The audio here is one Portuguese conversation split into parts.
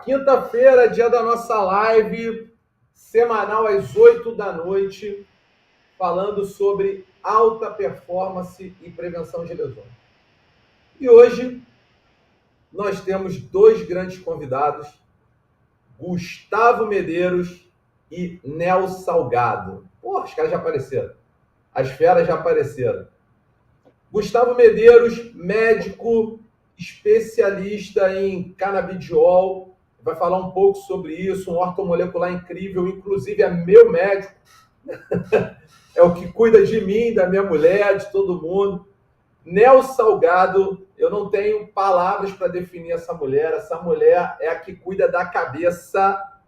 Quinta-feira, dia da nossa live semanal às 8 da noite, falando sobre alta performance e prevenção de lesões. E hoje nós temos dois grandes convidados, Gustavo Medeiros e Nel Salgado. Pô, os caras já apareceram. As feras já apareceram. Gustavo Medeiros, médico, especialista em canabidiol, vai falar um pouco sobre isso, um ortomolecular incrível, inclusive é meu médico, é o que cuida de mim, da minha mulher, de todo mundo. Nel Salgado, eu não tenho palavras para definir essa mulher é a que cuida da cabeça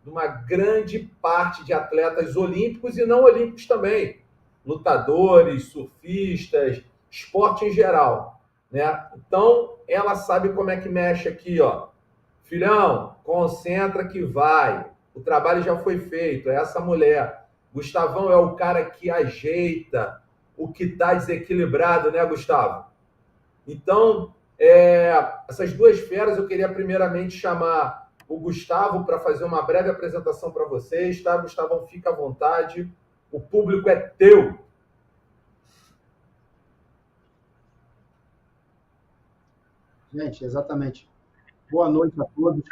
de uma grande parte de atletas olímpicos e não olímpicos também, lutadores, surfistas, esporte em geral, né? Então, ela sabe como é que mexe aqui, ó. Filhão, concentra que vai. O trabalho já foi feito, é essa mulher. Gustavão é o cara que ajeita o que está desequilibrado, né, Gustavo? Então, essas duas feras, eu queria primeiramente chamar o Gustavo para fazer uma breve apresentação para vocês, tá? Gustavão, fica à vontade. O público é teu. Gente, exatamente. Boa noite a todos.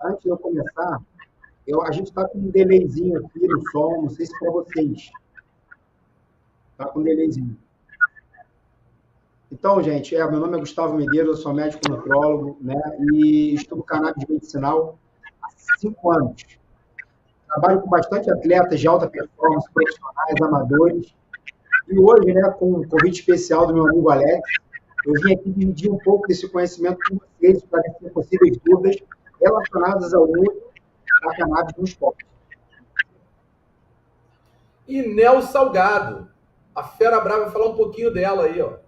Antes de eu começar, a gente está com um delayzinho aqui no som, não sei se para vocês. Está com um delayzinho. Então, gente, meu nome é Gustavo Medeiros, eu sou médico nutrólogo, né? E estudo cannabis medicinal há 5 anos. Trabalho com bastante atletas de alta performance, profissionais, amadores. E hoje, né, com um convite especial do meu amigo Alex, eu vim aqui dividir um pouco desse conhecimento com vocês, para esclarecer possíveis dúvidas relacionadas ao uso da cannabis no esporte. E Nel Salgado, a fera brava, vai falar um pouquinho dela aí, ó.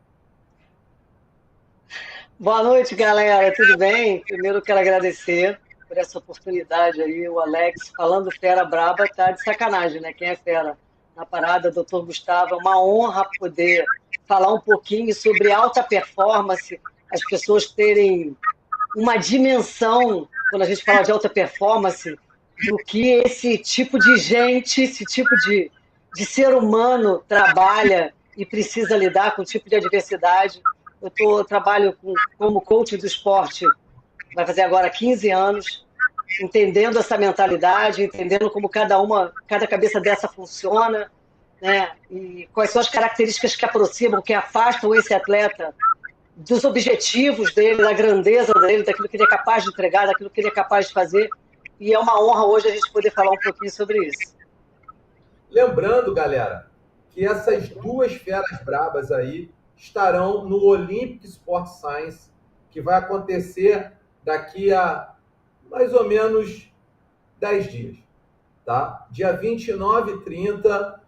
Boa noite, galera, tudo bem? Primeiro eu quero agradecer por essa oportunidade aí, o Alex falando fera braba, tá de sacanagem, né? Quem é fera na parada, doutor Gustavo, é uma honra poder falar um pouquinho sobre alta performance, as pessoas terem uma dimensão, quando a gente fala de alta performance, do que esse tipo de gente, esse tipo de ser humano trabalha e precisa lidar com o tipo de adversidade. Eu trabalho como coach do esporte, vai fazer agora 15 anos, entendendo essa mentalidade, entendendo como cada cabeça dessa funciona, né? E quais são as características que aproximam, que afastam esse atleta dos objetivos dele, da grandeza dele, daquilo que ele é capaz de entregar, daquilo que ele é capaz de fazer. E é uma honra hoje a gente poder falar um pouquinho sobre isso. Lembrando, galera, que essas duas feras brabas aí estarão no Olympic Sport Science, que vai acontecer daqui a mais ou menos 10 dias, tá? Dia 29 e 30,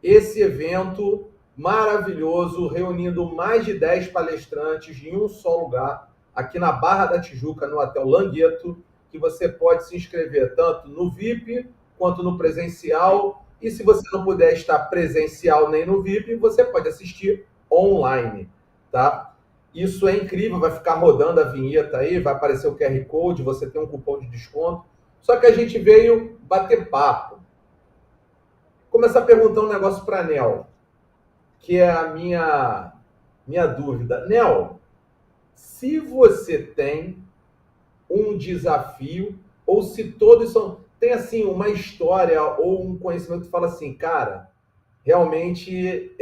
esse evento maravilhoso, reunindo mais de 10 palestrantes em um só lugar, aqui na Barra da Tijuca, no Hotel Langueto, que você pode se inscrever tanto no VIP quanto no presencial, e se você não puder estar presencial nem no VIP, você pode assistir online, tá? Isso é incrível, vai ficar rodando a vinheta aí, vai aparecer o QR Code, você tem um cupom de desconto. Só que a gente veio bater papo. Começar perguntando um negócio para a Nel, que é a minha dúvida. Nel, se você tem um desafio, ou se todos tem assim uma história ou um conhecimento que fala assim, cara, realmente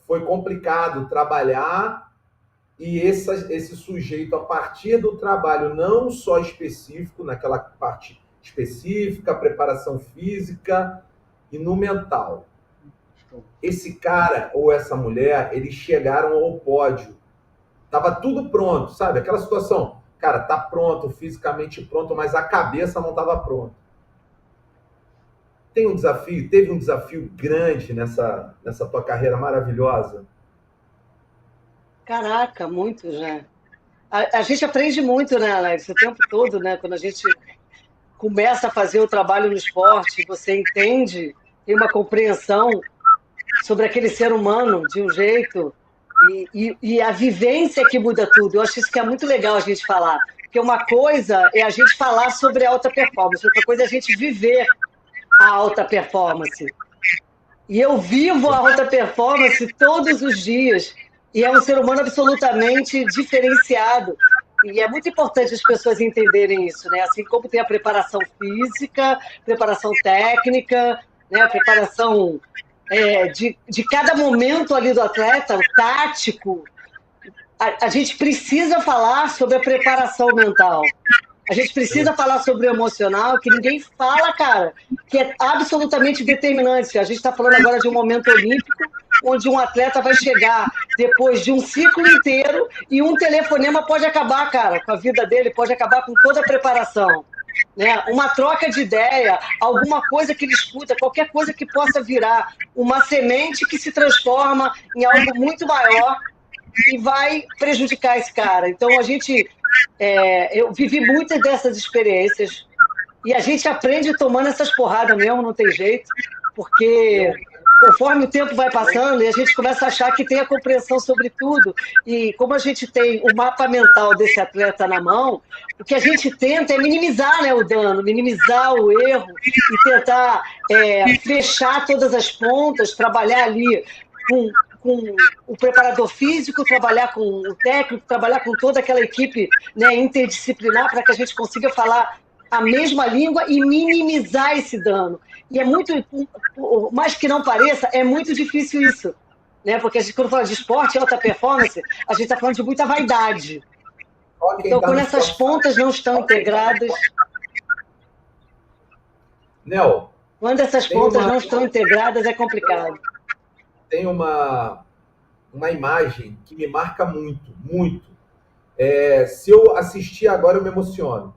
foi complicado trabalhar e esse sujeito, a partir do trabalho não só específico, naquela parte específica, preparação física e no mental. Esse cara ou essa mulher, eles chegaram ao pódio. Tava tudo pronto, sabe? Aquela situação, cara, tá pronto, fisicamente pronto, mas a cabeça não estava pronta. Teve um desafio grande nessa tua carreira maravilhosa? Caraca, muito já. A gente aprende muito, né, Alex, o tempo todo, né? Quando a gente começa a fazer o trabalho no esporte, você entende, tem uma compreensão sobre aquele ser humano de um jeito e a vivência que muda tudo. Eu acho isso que é muito legal a gente falar, Porque uma coisa é a gente falar sobre a alta performance, outra coisa é a gente viver a alta performance. E eu vivo a alta performance todos os dias. E é um ser humano absolutamente diferenciado. E é muito importante as pessoas entenderem isso, né? Assim como tem a preparação física, preparação técnica, né? A preparação de cada momento ali do atleta, o tático. A gente precisa falar sobre a preparação mental. A gente precisa falar sobre o emocional, que ninguém fala, cara, que é absolutamente determinante. A gente está falando agora de um momento olímpico, onde um atleta vai chegar depois de um ciclo inteiro e um telefonema pode acabar, cara, com a vida dele, pode acabar com toda a preparação. Né? Uma troca de ideia, alguma coisa que ele escuta, qualquer coisa que possa virar uma semente que se transforma em algo muito maior e vai prejudicar esse cara. Então, eu vivi muitas dessas experiências e a gente aprende tomando essas porradas mesmo, não tem jeito, porque conforme o tempo vai passando e a gente começa a achar que tem a compreensão sobre tudo, e como a gente tem o mapa mental desse atleta na mão, o que a gente tenta é minimizar, né, o dano, minimizar o erro e tentar fechar todas as pontas, trabalhar ali com o preparador físico, trabalhar com o técnico, trabalhar com toda aquela equipe, né, interdisciplinar para que a gente consiga falar a mesma língua e minimizar esse dano. E é muito, por mais que não pareça, é muito difícil isso, né? Porque a gente, quando fala de esporte e alta performance, a gente está falando de muita vaidade. Então, quando essas pontas não estão integradas... Nel, quando essas pontas não estão integradas, é complicado. Tem uma imagem que me marca muito, muito. Se eu assistir agora, eu me emociono.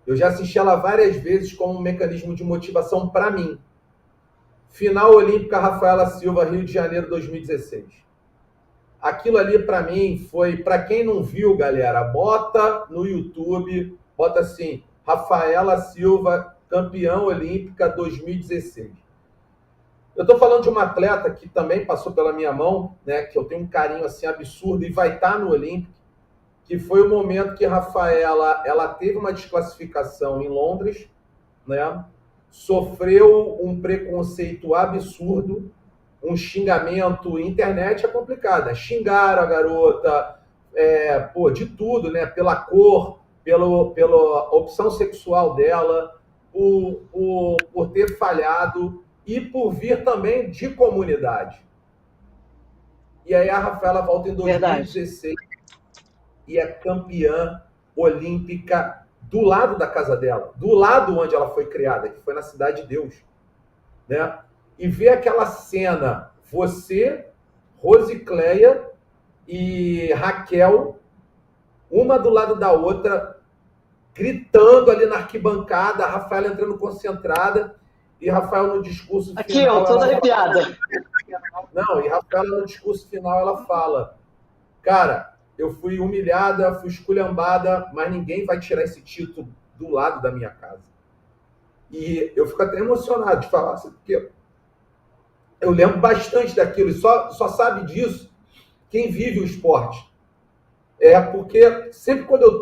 Eu já assisti ela várias vezes como um mecanismo de motivação para mim. Final Olímpica Rafaela Silva, Rio de Janeiro, 2016. Aquilo ali, para mim, foi... Para quem não viu, galera, bota no YouTube, bota assim, Rafaela Silva, campeã olímpica 2016. Eu estou falando de uma atleta que também passou pela minha mão, né, que eu tenho um carinho assim, absurdo e vai estar no Olímpico, que foi o momento que Rafaela ela teve uma desclassificação em Londres, né, sofreu um preconceito absurdo, um xingamento, internet é complicado, né? Xingaram a garota, de tudo, né, pela cor, pela opção sexual dela, por ter falhado e por vir também de comunidade. E aí a Rafaela volta em 2016 e é campeã olímpica do lado da casa dela, do lado onde ela foi criada, que foi na Cidade de Deus. Né? E ver aquela cena, você, Rosicléia e Raquel, uma do lado da outra, gritando ali na arquibancada, a Rafaela entrando concentrada, e Rafael no discurso final... Aqui, ó, toda arrepiada. Não, e Rafaela no discurso final, ela fala, cara, eu fui humilhada, fui esculhambada, mas ninguém vai tirar esse título do lado da minha casa. E eu fico até emocionado de falar assim, porque eu lembro bastante daquilo, e só sabe disso quem vive o esporte. Porque sempre quando eu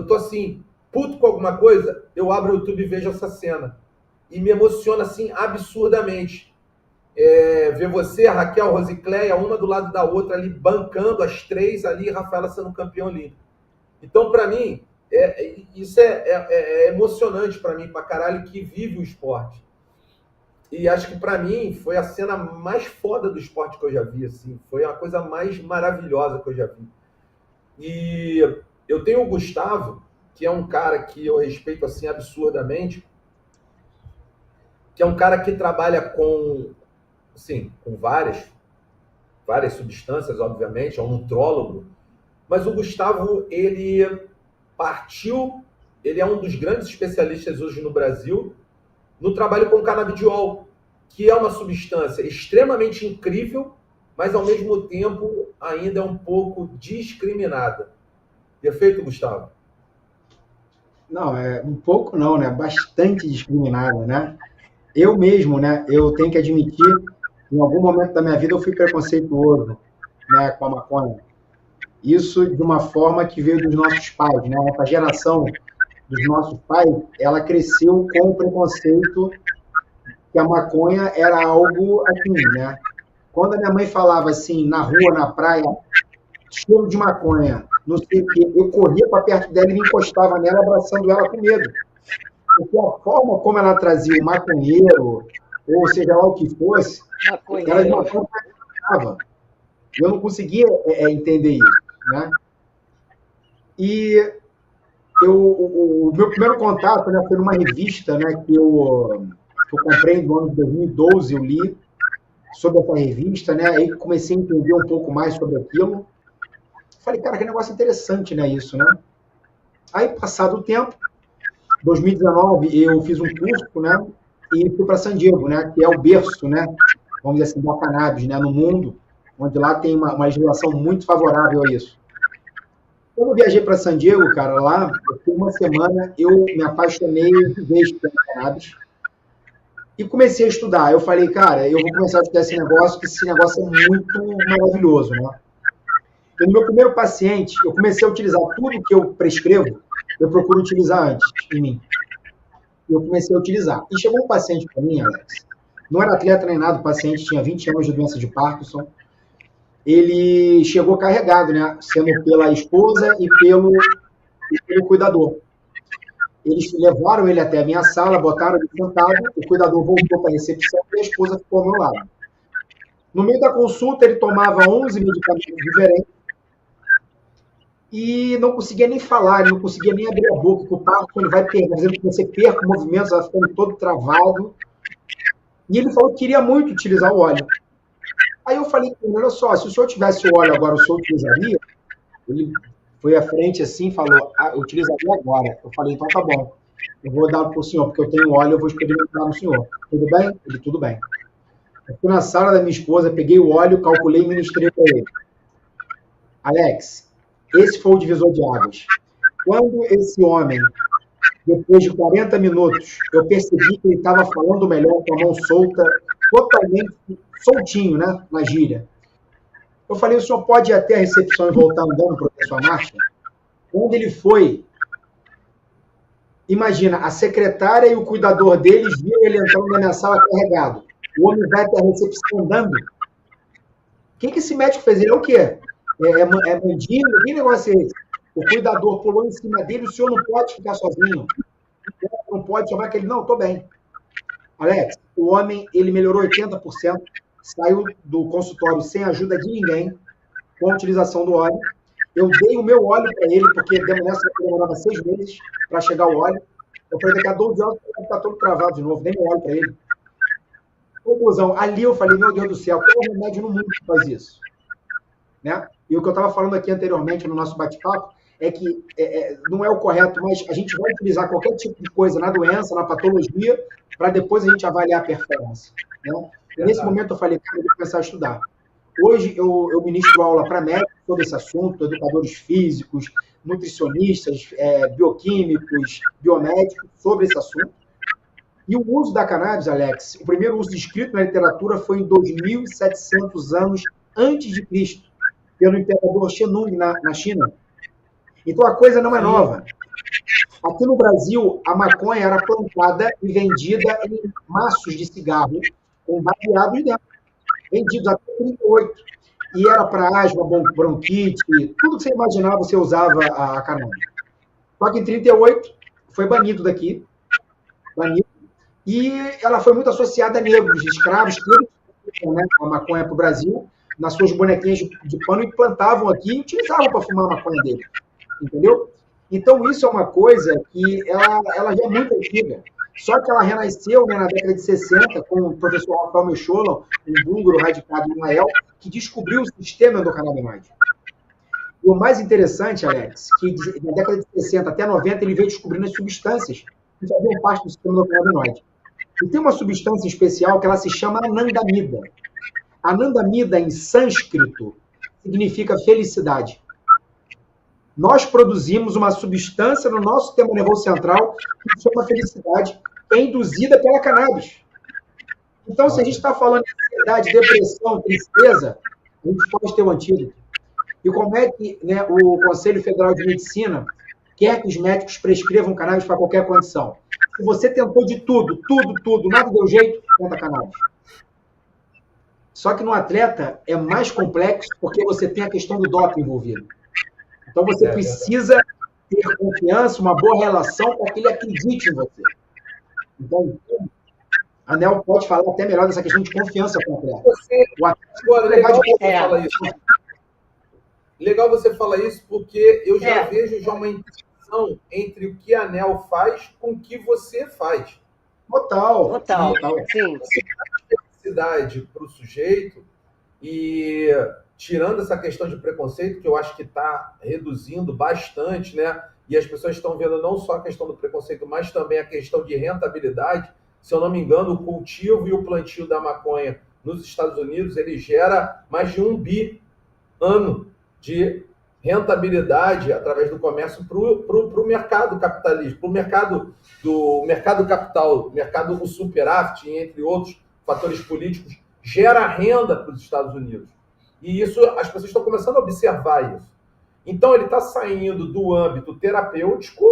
tô assim, puto com alguma coisa, eu abro o YouTube e vejo essa cena. E me emociona assim absurdamente. Ver você, a Raquel, a Rosicléia, uma do lado da outra ali, bancando as três ali, e Rafaela sendo campeã olímpica. Então, para mim, isso é emocionante para mim, pra caralho, que vive o esporte. E acho que para mim foi a cena mais foda do esporte que eu já vi, assim. Foi a coisa mais maravilhosa que eu já vi. E eu tenho o Gustavo, que é um cara que eu respeito assim absurdamente, que é um cara que trabalha com várias substâncias, obviamente, é um nutrólogo, mas o Gustavo, ele é um dos grandes especialistas hoje no Brasil no trabalho com canabidiol, que é uma substância extremamente incrível, mas ao mesmo tempo ainda é um pouco discriminada. Perfeito, Gustavo? Não, um pouco não, né? Bastante discriminada, né? Eu mesmo, né? Eu tenho que admitir, em algum momento da minha vida eu fui preconceituoso, né, com a maconha. Isso de uma forma que veio dos nossos pais, né? Essa geração dos nossos pais, ela cresceu com o preconceito que a maconha era algo assim, né? Quando a minha mãe falava assim, na rua, na praia, cheiro de maconha, não sei o quê, eu corria para perto dela e me encostava nela, abraçando ela com medo. Porque a forma como ela trazia o maconheiro, ou seja lá o que fosse, ela de uma forma que me afetava. Eu não conseguia entender isso, né? E o meu primeiro contato, né, foi numa revista, né, que eu comprei no ano de 2012, eu li sobre essa revista, né, aí comecei a entender um pouco mais sobre aquilo. Falei, cara, que negócio interessante, né, isso, né? Aí, passado o tempo, 2019, eu fiz um curso, né, e fui para San Diego, né, que é o berço, né, vamos dizer assim, da cannabis, né, no mundo, onde lá tem uma legislação muito favorável a isso. Quando eu viajei para San Diego, cara, lá, eu fiquei uma semana, eu me apaixonei de vez pela cannabis e comecei a estudar. Eu falei, cara, eu vou começar a estudar esse negócio, que esse negócio é muito maravilhoso, né? E no meu primeiro paciente, eu comecei a utilizar tudo que eu prescrevo, eu procuro utilizar antes em mim. Eu comecei a utilizar. E chegou um paciente para mim, Alex, não era atleta nem nada, o paciente tinha 20 anos de doença de Parkinson. Ele chegou carregado, né? Sendo pela esposa e pelo cuidador. Eles levaram ele até a minha sala, botaram ele sentado, o cuidador voltou para a recepção e a esposa ficou ao meu lado. No meio da consulta, ele tomava 11 medicamentos diferentes e não conseguia nem falar, ele não conseguia nem abrir a boca, porque o Parkinson ele vai fazendo com que você perca movimentos, vai ficando todo travado. E ele falou que queria muito utilizar o óleo. Aí eu falei com ele, olha só, se o senhor tivesse o óleo agora, o senhor utilizaria? Ele foi à frente assim e falou, eu utilizaria agora. Eu falei, então tá bom, eu vou dar para o senhor, porque eu tenho óleo, eu vou experimentar no senhor. Tudo bem? Ele, tudo bem. Eu fui na sala da minha esposa, peguei o óleo, calculei e ministrei para ele. Alex, esse foi o divisor de águas. Quando esse homem, depois de 40 minutos, eu percebi que ele estava falando melhor, com a mão solta, totalmente soltinho, né, na gíria. Eu falei, o senhor pode ir até a recepção e voltar andando para a sua marcha? Quando ele foi, imagina, a secretária e o cuidador deles viram ele entrando na minha sala carregado. O homem vai até a recepção andando. O que esse médico fez? Ele é o quê? É mandíbula? Que negócio é esse? O cuidador pulou em cima dele, o senhor não pode ficar sozinho. Não pode chamar aquele, não, estou bem. Alex, o homem, ele melhorou 80%, saiu do consultório sem ajuda de ninguém, com a utilização do óleo. Eu dei o meu óleo para ele, porque demorava 6 meses para chegar o óleo. Eu falei, daqui a 12 horas ele vai ficar todo travado de novo, dei meu óleo para ele. Conclusão, ali eu falei, meu Deus do céu, qual remédio no mundo que faz isso? Né? E o que eu estava falando aqui anteriormente no nosso bate-papo é que não é o correto, mas a gente vai utilizar qualquer tipo de coisa na doença, na patologia, para depois a gente avaliar a performance. Né? Nesse momento eu falei, cara, eu vou começar a estudar. Hoje eu ministro aula para médicos sobre esse assunto, educadores físicos, nutricionistas, bioquímicos, biomédicos, sobre esse assunto. E o uso da cannabis, Alex, o primeiro uso descrito na literatura foi em 2.700 anos antes de Cristo, pelo imperador Shennong na China. Então a coisa não é nova. Aqui no Brasil, a maconha era plantada e vendida em maços de cigarro com baseados dentro, vendidos até 38. E era para asma, bronquite, tudo que você imaginava, você usava a cannabis. Só que em 38 foi banido daqui, e ela foi muito associada a negros, escravos, que eles né, a maconha para o Brasil, nas suas bonequinhas de pano, e plantavam aqui e utilizavam para fumar a maconha dele. Entendeu? Então, isso é uma coisa que ela já é muito antiga. Só que ela renasceu, né, na década de 60 com o professor Rafael Mechoulam, um búlgaro radicado em Israel, que descobriu o sistema endocannabinoide. E o mais interessante, Alex, que na década de 60 até 90 ele veio descobrindo as substâncias que faziam parte do sistema endocannabinoide. E tem uma substância especial que ela se chama anandamida. Anandamida, em sânscrito, significa felicidade. Nós produzimos uma substância no nosso sistema nervoso central que se chama felicidade, que é induzida pela cannabis. Então, se a gente está falando de ansiedade, depressão, tristeza, a gente pode ter um antídoto. E como é que, né, o Conselho Federal de Medicina quer que os médicos prescrevam cannabis para qualquer condição? Se você tentou de tudo, nada deu jeito, tenta cannabis. Só que no atleta é mais complexo porque você tem a questão do doping envolvido. Então você precisa ter confiança, uma boa relação para que ele acredite em você. Então, a Nel pode falar até melhor dessa questão de confiança com o atleta. Agora, legal você falar isso. Legal você falar isso, porque eu já vejo já uma interação entre o que a Nel faz com o que você faz. Total. Sim. Felicidade para o sujeito, e tirando essa questão de preconceito, que eu acho que está reduzindo bastante, né? E as pessoas estão vendo não só a questão do preconceito, mas também a questão de rentabilidade. Se eu não me engano, o cultivo e o plantio da maconha nos Estados Unidos, ele gera mais de 1 bi ano de rentabilidade através do comércio para o mercado capitalista, para o mercado capital, mercado do superávit, entre outros fatores políticos, gera renda para os Estados Unidos. E isso, as pessoas estão começando a observar isso. Então, ele está saindo do âmbito terapêutico,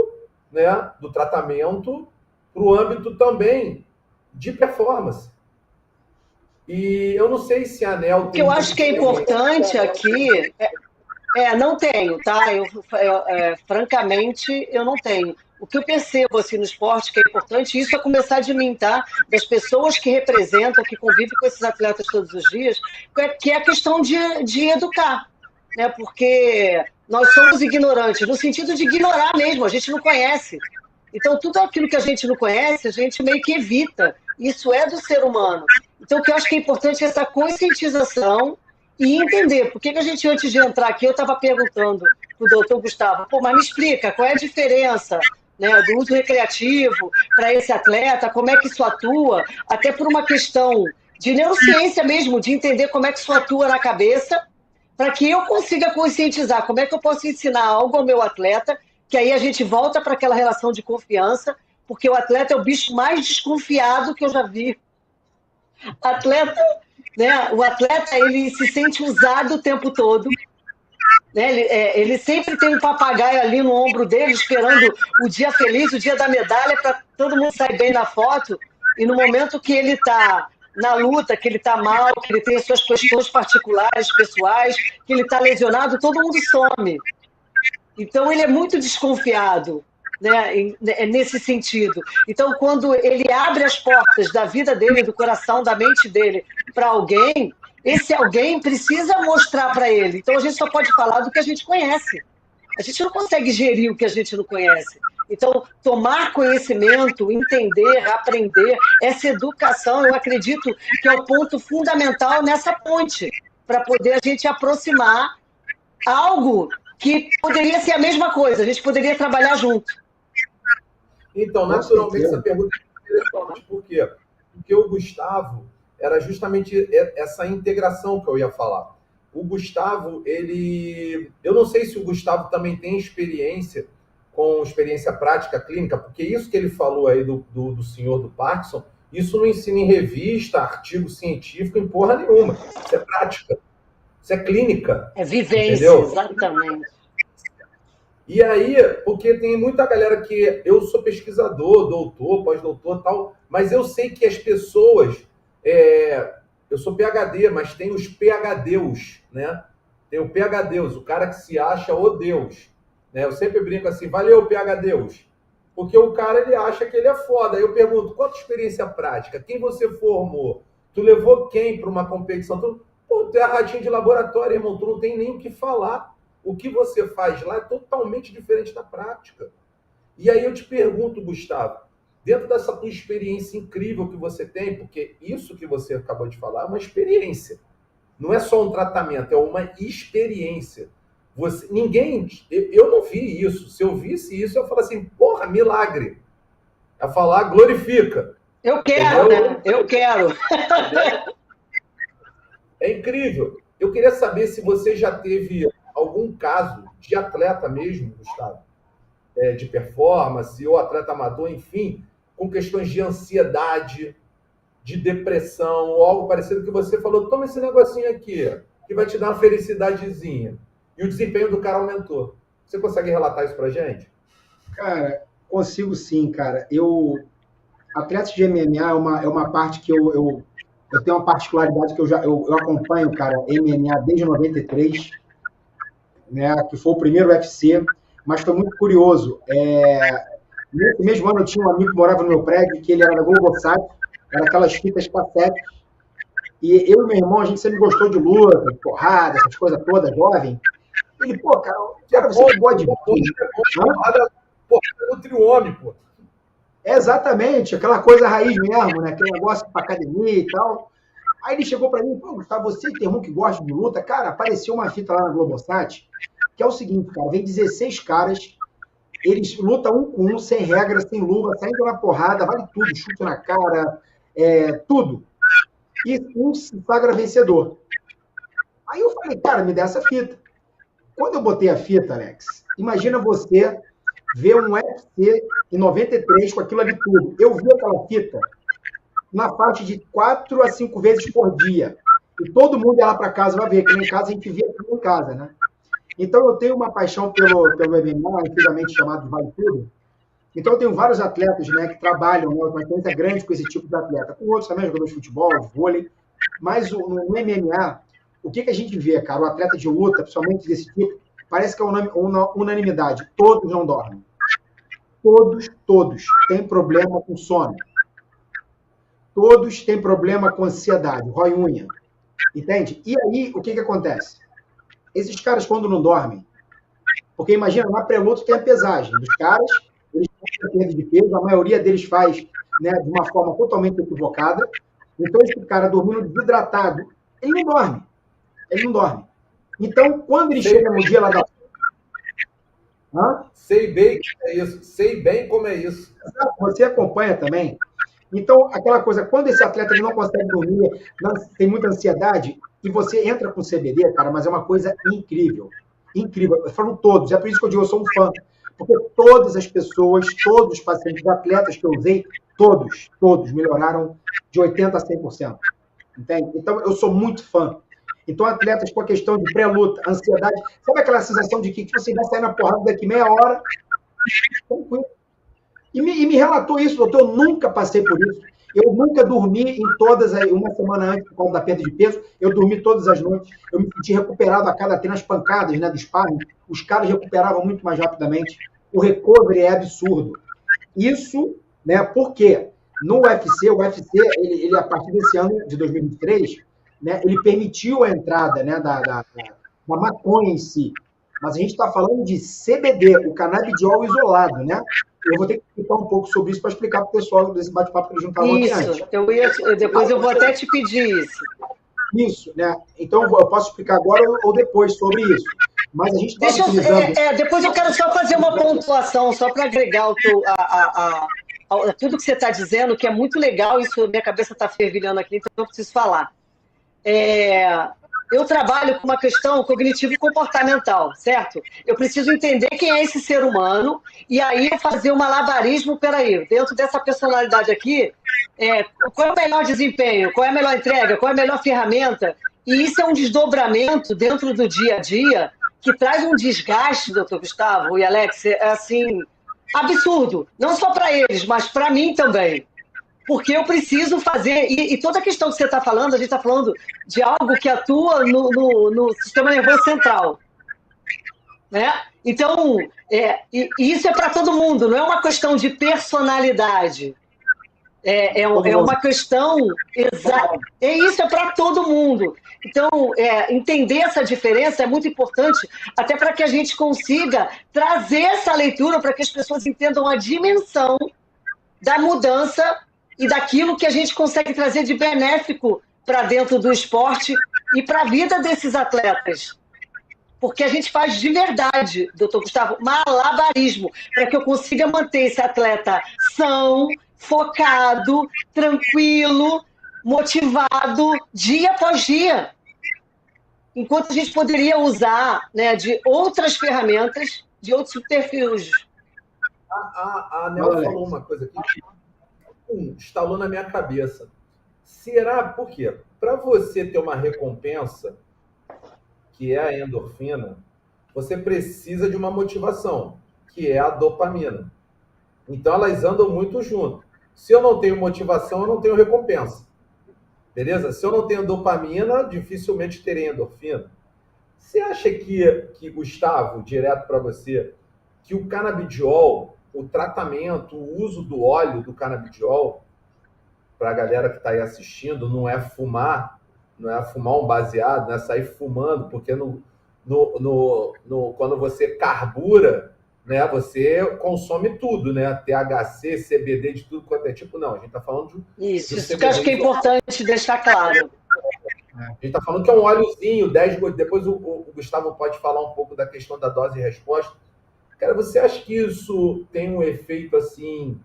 né, do tratamento, para o âmbito também de performance. E eu não sei se a ANEL... O que eu acho que é importante aqui... não tenho, tá? Francamente, eu não tenho. O que eu percebo assim, no esporte que é importante, isso é começar de mim, tá? Das pessoas que representam, que convivem com esses atletas todos os dias, que é a questão de educar, né? Porque nós somos ignorantes, no sentido de ignorar mesmo, a gente não conhece. Então, tudo aquilo que a gente não conhece, a gente meio que evita. Isso é do ser humano. Então, o que eu acho que é importante é essa conscientização e entender. Por que a gente, antes de entrar aqui, eu estava perguntando para o doutor Gustavo, mas me explica, qual é a diferença, né, do uso recreativo para esse atleta, como é que isso atua, até por uma questão de neurociência mesmo, de entender como é que isso atua na cabeça, para que eu consiga conscientizar como é que eu posso ensinar algo ao meu atleta, que aí a gente volta para aquela relação de confiança, porque o atleta é o bicho mais desconfiado que eu já vi. Atleta, né, o atleta, ele se sente usado o tempo todo, né, ele sempre tem um papagaio ali no ombro dele, esperando o dia feliz, o dia da medalha, para todo mundo sair bem na foto, e no momento que ele está na luta, que ele está mal, que ele tem as suas questões particulares, pessoais, que ele está lesionado, todo mundo some. Então, ele é muito desconfiado, né, nesse sentido. Então, quando ele abre as portas da vida dele, do coração, da mente dele para alguém, esse alguém precisa mostrar para ele. Então, a gente só pode falar do que a gente conhece. A gente não consegue gerir o que a gente não conhece. Então, tomar conhecimento, entender, aprender, essa educação, eu acredito que é o ponto fundamental nessa ponte, para poder a gente aproximar algo que poderia ser a mesma coisa, a gente poderia trabalhar junto. Então, naturalmente, essa pergunta é interessante. Por quê? Porque o Gustavo era justamente essa integração que eu ia falar. O Gustavo, eu não sei se o Gustavo também tem experiência prática clínica, porque isso que ele falou aí do senhor do Parkinson, isso não ensina em revista, artigo científico, em porra nenhuma. Isso é prática. Isso é clínica. É vivência, entendeu? Exatamente. E aí, porque tem muita galera que... Eu sou pesquisador, doutor, pós-doutor e tal, mas eu sei que as pessoas... eu sou PhD, mas tem os PhDs, né? Tem o PhDs, o cara que se acha o Deus. Né? Eu sempre brinco assim, valeu, PhDs. Porque o cara, ele acha que ele é foda. Aí eu pergunto, qual a tua experiência prática? Quem você formou? Tu levou quem para uma competição? Tu é ratinho de laboratório, irmão. Tu não tem nem o que falar. O que você faz lá é totalmente diferente da prática. E aí eu te pergunto, Gustavo, dentro dessa tua experiência incrível que você tem, porque isso que você acabou de falar é uma experiência. Não é só um tratamento, é uma experiência. Eu não vi isso. Se eu visse isso, eu falo assim, porra, milagre. É falar, glorifica. Eu quero, né? Eu quero. É incrível. Eu queria saber se você já teve algum caso de atleta mesmo, Gustavo, de performance, ou atleta amador, enfim, com questões de ansiedade, de depressão, ou algo parecido que você falou, toma esse negocinho aqui, que vai te dar uma felicidadezinha. e o desempenho do cara aumentou. Você consegue relatar isso pra gente? Cara, consigo sim, cara. Atletas de MMA é uma parte que eu tenho uma particularidade que eu acompanho, cara, MMA desde 93, né, que foi o primeiro UFC, mas foi muito curioso. Nesse mesmo ano eu tinha um amigo que morava no meu prédio, que ele era da Globosat, era aquelas fitas cassete, e eu e meu irmão, a gente sempre gostou de luta, de porrada, essas coisas todas, jovem. Ele, pô, cara, você que gosta de... Porra, nutre o homem, pô. É exatamente, aquela coisa raiz mesmo, né? Aquele negócio para academia e tal. Aí ele chegou para mim, pô, Gustavo, você tem um que gosta de luta? Cara, apareceu uma fita lá na Globosat, que é o seguinte, cara, vem 16 caras, eles lutam um com um, sem regra, sem luva, saindo na porrada, vale tudo, chute na cara, tudo. E um se sagra vencedor. Aí eu falei, cara, me dá essa fita. Quando eu botei a fita, Alex, imagina você ver um UFC em 93 com aquilo ali tudo. Eu vi aquela fita na faixa de 4 a 5 vezes por dia. E todo mundo ia lá para casa vai ver, que lá em casa a gente via tudo em casa, né? Então eu tenho uma paixão pelo MMA, antigamente chamado de Vale Tudo. Então eu tenho vários atletas, né, que trabalham, né, uma experiência grande com esse tipo de atleta. Com outros também, jogadores de futebol, de vôlei. Mas no MMA, o que a gente vê, cara? O atleta de luta, principalmente desse tipo, parece que é uma unanimidade. Todos não dormem. Todos têm problema com sono. Todos têm problema com ansiedade, rói unha. Entende? E aí, o que acontece? Esses caras, quando não dormem, porque imagina, na pré-luta tem a pesagem dos caras, eles fazem perda de peso, a maioria deles faz, né, de uma forma totalmente equivocada. Então, esse cara dormindo desidratado, ele não dorme. Ele não dorme. Então, quando ele chega no dia lá da... Sei bem como é isso. Sei bem como é isso. Você acompanha também. Então, aquela coisa, quando esse atleta ele não consegue dormir, tem muita ansiedade, e você entra com CBD, cara, mas é uma coisa incrível. Incrível. Foram todos. É por isso que eu digo, eu sou um fã. Porque todas as pessoas, todos os pacientes, atletas que eu usei, todos melhoraram de 80% a 100%. Entende? Então, eu sou muito fã. Então, atletas com a questão de pré-luta, ansiedade, sabe aquela sensação de que você vai sair na porrada daqui meia hora? Tranquilo. E me relatou isso, doutor, eu nunca passei por isso. Eu nunca dormi em todas, uma semana antes, por causa da perda de peso, eu dormi todas as noites. Eu me senti recuperado a cada treino, as pancadas, né, do sparring, os caras recuperavam muito mais rapidamente. O recovery é absurdo. Isso, né, porque no UFC, ele a partir desse ano de 2023, né, ele permitiu a entrada, né, da maconha em si. Mas a gente está falando de CBD, o canabidiol isolado, né? Eu vou ter que explicar um pouco sobre isso para explicar para o pessoal desse bate-papo que eles não estavam aqui antes. Depois eu vou até te pedir isso. Isso, né? Então eu posso explicar agora ou depois sobre isso. Mas a gente está utilizando... Depois eu quero só fazer uma pontuação, só para agregar tudo que você está dizendo, que é muito legal, isso minha cabeça está fervilhando aqui, então eu preciso falar. Eu trabalho com uma questão cognitivo-comportamental, certo? Eu preciso entender quem é esse ser humano e aí eu fazer um malabarismo, peraí, dentro dessa personalidade aqui, qual é o melhor desempenho, qual é a melhor entrega, qual é a melhor ferramenta? E isso é um desdobramento dentro do dia a dia que traz um desgaste, doutor Gustavo e Alex, assim, absurdo. Não só para eles, mas para mim também. Porque eu preciso fazer, e toda a questão que você está falando, a gente está falando de algo que atua no sistema nervoso central. Né? Então, e isso é para todo mundo, não é uma questão de personalidade. É uma questão exata. Isso é para todo mundo. Então, entender essa diferença é muito importante, até para que a gente consiga trazer essa leitura para que as pessoas entendam a dimensão da mudança e daquilo que a gente consegue trazer de benéfico para dentro do esporte e para a vida desses atletas. Porque a gente faz de verdade, doutor Gustavo, malabarismo, para que eu consiga manter esse atleta são, focado, tranquilo, motivado, dia após dia. Enquanto a gente poderia usar, né, de outras ferramentas, de outros subterfúgios. A Nel falou uma coisa aqui que instalou na minha cabeça. Será, por quê? Para você ter uma recompensa, que é a endorfina, você precisa de uma motivação, que é a dopamina. Então, elas andam muito junto. Se eu não tenho motivação, eu não tenho recompensa. Beleza? Se eu não tenho dopamina, dificilmente terei endorfina. Você acha que Gustavo, direto para você, que o canabidiol, o tratamento, o uso do óleo do canabidiol, para a galera que está aí assistindo, não é fumar um baseado, não é sair fumando, porque quando você carbura, né, você consome tudo, né? THC, CBD, de tudo quanto é tipo, não. A gente está falando Isso que eu acho que é importante deixar claro. A gente está falando que é um óleozinho, 10 gotas. Depois o Gustavo pode falar um pouco da questão da dose e resposta. Cara, você acha que isso tem um efeito assim,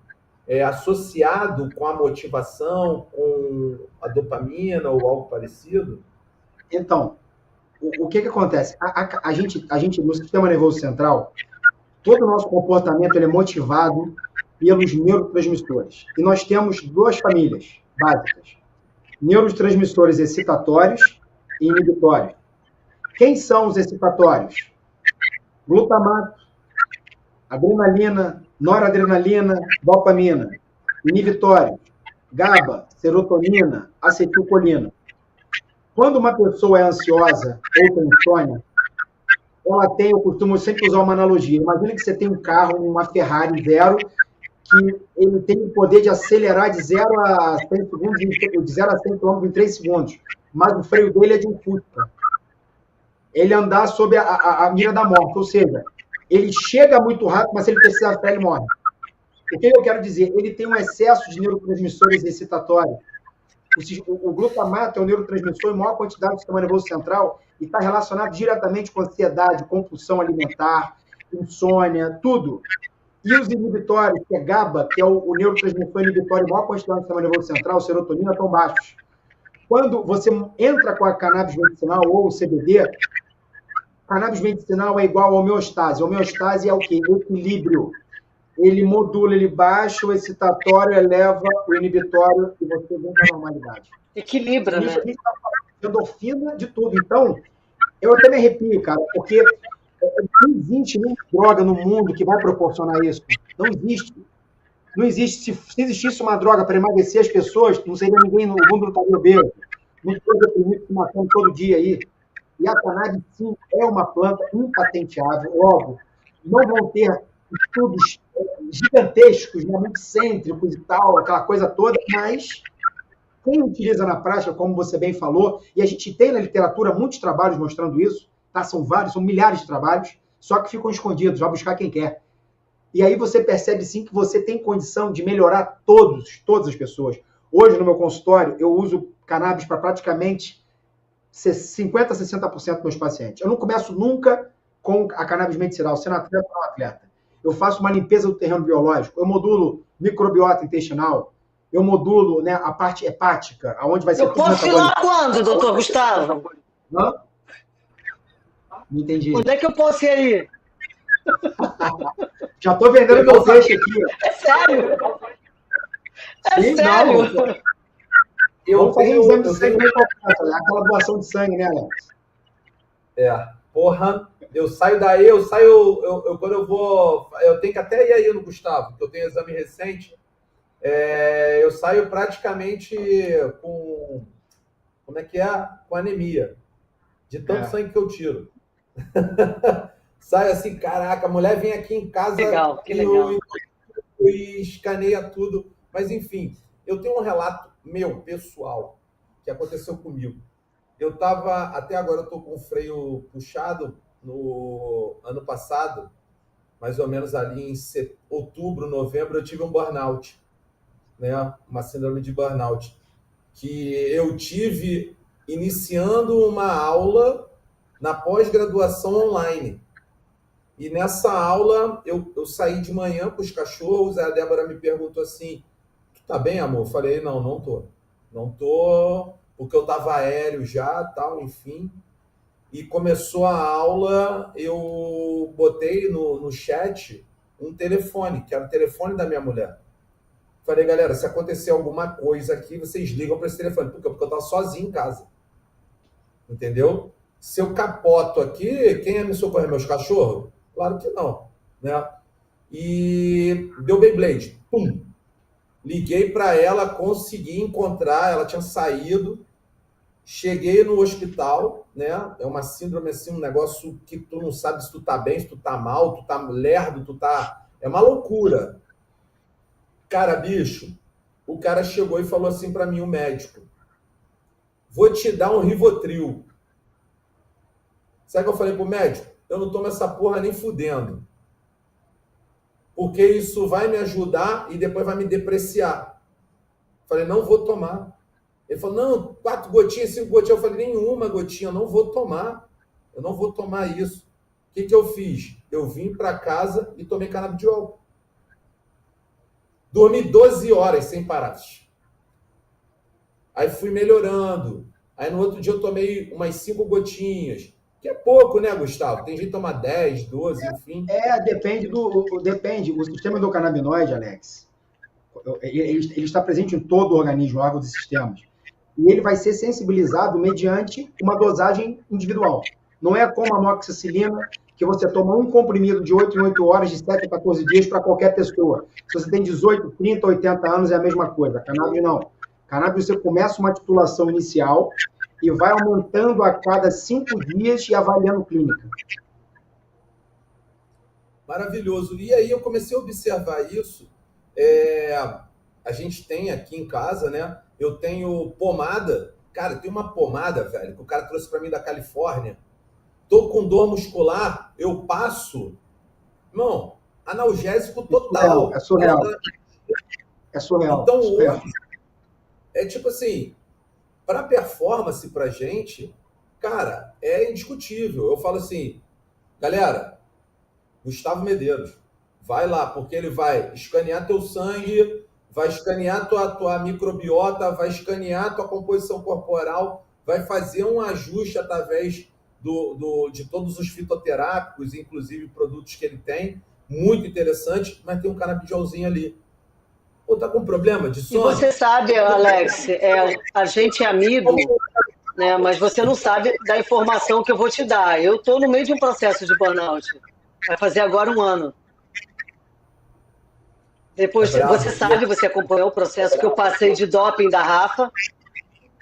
associado com a motivação, com a dopamina ou algo parecido? Então, o que acontece? A gente, no sistema nervoso central, todo o nosso comportamento ele é motivado pelos neurotransmissores. E nós temos duas famílias básicas: neurotransmissores excitatórios e inibitórios. Quem são os excitatórios? Glutamato, adrenalina, noradrenalina, dopamina. Inibitórios: GABA, serotonina, acetilcolina. Quando uma pessoa é ansiosa ou tem insônia, ela tem, eu costumo sempre usar uma analogia. Imagina que você tem um carro, uma Ferrari zero, que ele tem o poder de acelerar de 0 a 100 segundos, de 0 a 100 km em 3 segundos. Mas o freio dele é de um Fusca. Ele andar sob a mira da morte, ou seja, ele chega muito rápido, mas se ele precisa frear, ele morre. O que eu quero dizer? Ele tem um excesso de neurotransmissores excitatórios. O glutamato é o neurotransmissor em maior quantidade do sistema nervoso central e está relacionado diretamente com ansiedade, compulsão alimentar, insônia, tudo. E os inibitórios, que é GABA, que é o neurotransmissor inibitório em maior quantidade do sistema nervoso central, serotonina, estão baixos. Quando você entra com a cannabis medicinal ou o CBD, cannabis medicinal é igual a homeostase. A homeostase é o quê? Equilíbrio. Ele modula, ele baixa o excitatório, eleva o inibitório e você vem para a normalidade. Equilibra, né? A gente está falando de endorfina, de tudo. Então, eu até me arrepio, cara, porque não existe nenhuma droga no mundo que vai proporcionar isso. Não existe. Não existe. Se existisse uma droga para emagrecer as pessoas, não seria ninguém no mundo do obeso. Não seria deprimido se matando todo dia aí. E a cannabis, sim, é uma planta impatenteável. Logo, não vão ter estudos gigantescos, né, muito cêntricos e tal, aquela coisa toda, mas quem utiliza na prática, como você bem falou, e a gente tem na literatura muitos trabalhos mostrando isso, tá? São vários, são milhares de trabalhos, só que ficam escondidos, vai buscar quem quer. E aí você percebe sim que você tem condição de melhorar todas as pessoas. Hoje, no meu consultório, eu uso cannabis para praticamente 50% a 60% dos meus pacientes. Eu não começo nunca com a cannabis medicinal, sendo atleta ou não atleta. Eu faço uma limpeza do terreno biológico, eu modulo microbiota intestinal, eu modulo, né, a parte hepática, aonde vai ser... Eu posso ir lá quando, doutor Gustavo? Hã? Não entendi. Onde é que eu posso ir aí? Já estou vendendo meu peixe aqui. É sério? É Sim, sério? não. Vamos fazer um exame de sangue bem completo, aquela doação de sangue, né, Alex? Porra, eu saio daí, quando eu vou, eu tenho que até ir aí no Gustavo, porque eu tenho exame recente, eu saio praticamente com, como é que é? Com anemia, de tanto sangue que eu tiro. Saio assim, caraca, a mulher vem aqui em casa legal, que legal. E escaneia tudo, mas enfim, eu tenho um relato meu, pessoal, que aconteceu comigo. Até agora eu estou com o freio puxado. No ano passado, mais ou menos ali em outubro, novembro, eu tive um burnout, né? Uma síndrome de burnout, que eu tive iniciando uma aula na pós-graduação online. E nessa aula, eu saí de manhã com os cachorros, a Débora me perguntou assim, tu tá bem, amor? Eu falei, não tô. Não tô, porque eu estava aéreo já, tal, enfim. E começou a aula, eu botei no chat um telefone, que era o telefone da minha mulher. Falei, galera, se acontecer alguma coisa aqui, vocês ligam para esse telefone. Por quê? Porque eu estava sozinho em casa. Entendeu? Se eu capoto aqui, quem ia me socorrer? Meus cachorros? Claro que não, né? E deu Beyblade. Pum! Liguei para ela, consegui encontrar, ela tinha saído, cheguei no hospital, né? É uma síndrome assim, um negócio que tu não sabe se tu tá bem, se tu tá mal, tu tá lerdo, tu tá... É uma loucura. Cara, bicho, o cara chegou e falou assim para mim, o médico, vou te dar um Rivotril. Sabe o que eu falei pro médico? Eu não tomo essa porra nem fudendo. Porque isso vai me ajudar e depois vai me depreciar. Falei, não vou tomar. Ele falou, não, 4 gotinhas, 5 gotinhas. Eu falei, nenhuma gotinha, eu não vou tomar. Eu não vou tomar isso. O que eu fiz? Eu vim para casa e tomei canabidiol. Dormi 12 horas sem parar. Aí fui melhorando. Aí no outro dia eu tomei umas 5 gotinhas. Que é pouco, né, Gustavo? Tem gente que toma 10, 12, enfim. Depende. O sistema endocannabinoide, Alex, ele está presente em todo o organismo, órgãos e sistemas. E ele vai ser sensibilizado mediante uma dosagem individual. Não é como a amoxicilina, que você toma um comprimido de 8 em 8 horas, de 7 a 14 dias para qualquer pessoa. Se você tem 18, 30, 80 anos, é a mesma coisa. Cannabis não. Cannabis você começa uma titulação inicial e vai aumentando a cada 5 dias e avaliando clínica. Maravilhoso. E aí eu comecei a observar isso. A gente tem aqui em casa, né? Eu tenho pomada. Cara, tem uma pomada, velho, que o cara trouxe para mim da Califórnia. Tô com dor muscular, eu passo. Irmão, analgésico total. É surreal. É surreal. Então, surreal. hoje, é tipo assim, para performance pra gente, cara, é indiscutível. Eu falo assim, galera, Gustavo Medeiros, vai lá, porque ele vai escanear teu sangue, vai escanear tua microbiota, vai escanear tua composição corporal, vai fazer um ajuste através de todos os fitoterápicos, inclusive produtos que ele tem, muito interessante, mas tem um canabidiolzinho ali. Ou tá com problema de sono? E você sabe, Alex, a gente é amigo, né, mas você não sabe da informação que eu vou te dar. Eu estou no meio de um processo de burnout. Vai fazer agora 1 ano. Depois, você sabe, você acompanhou o processo que eu passei de doping da Rafa.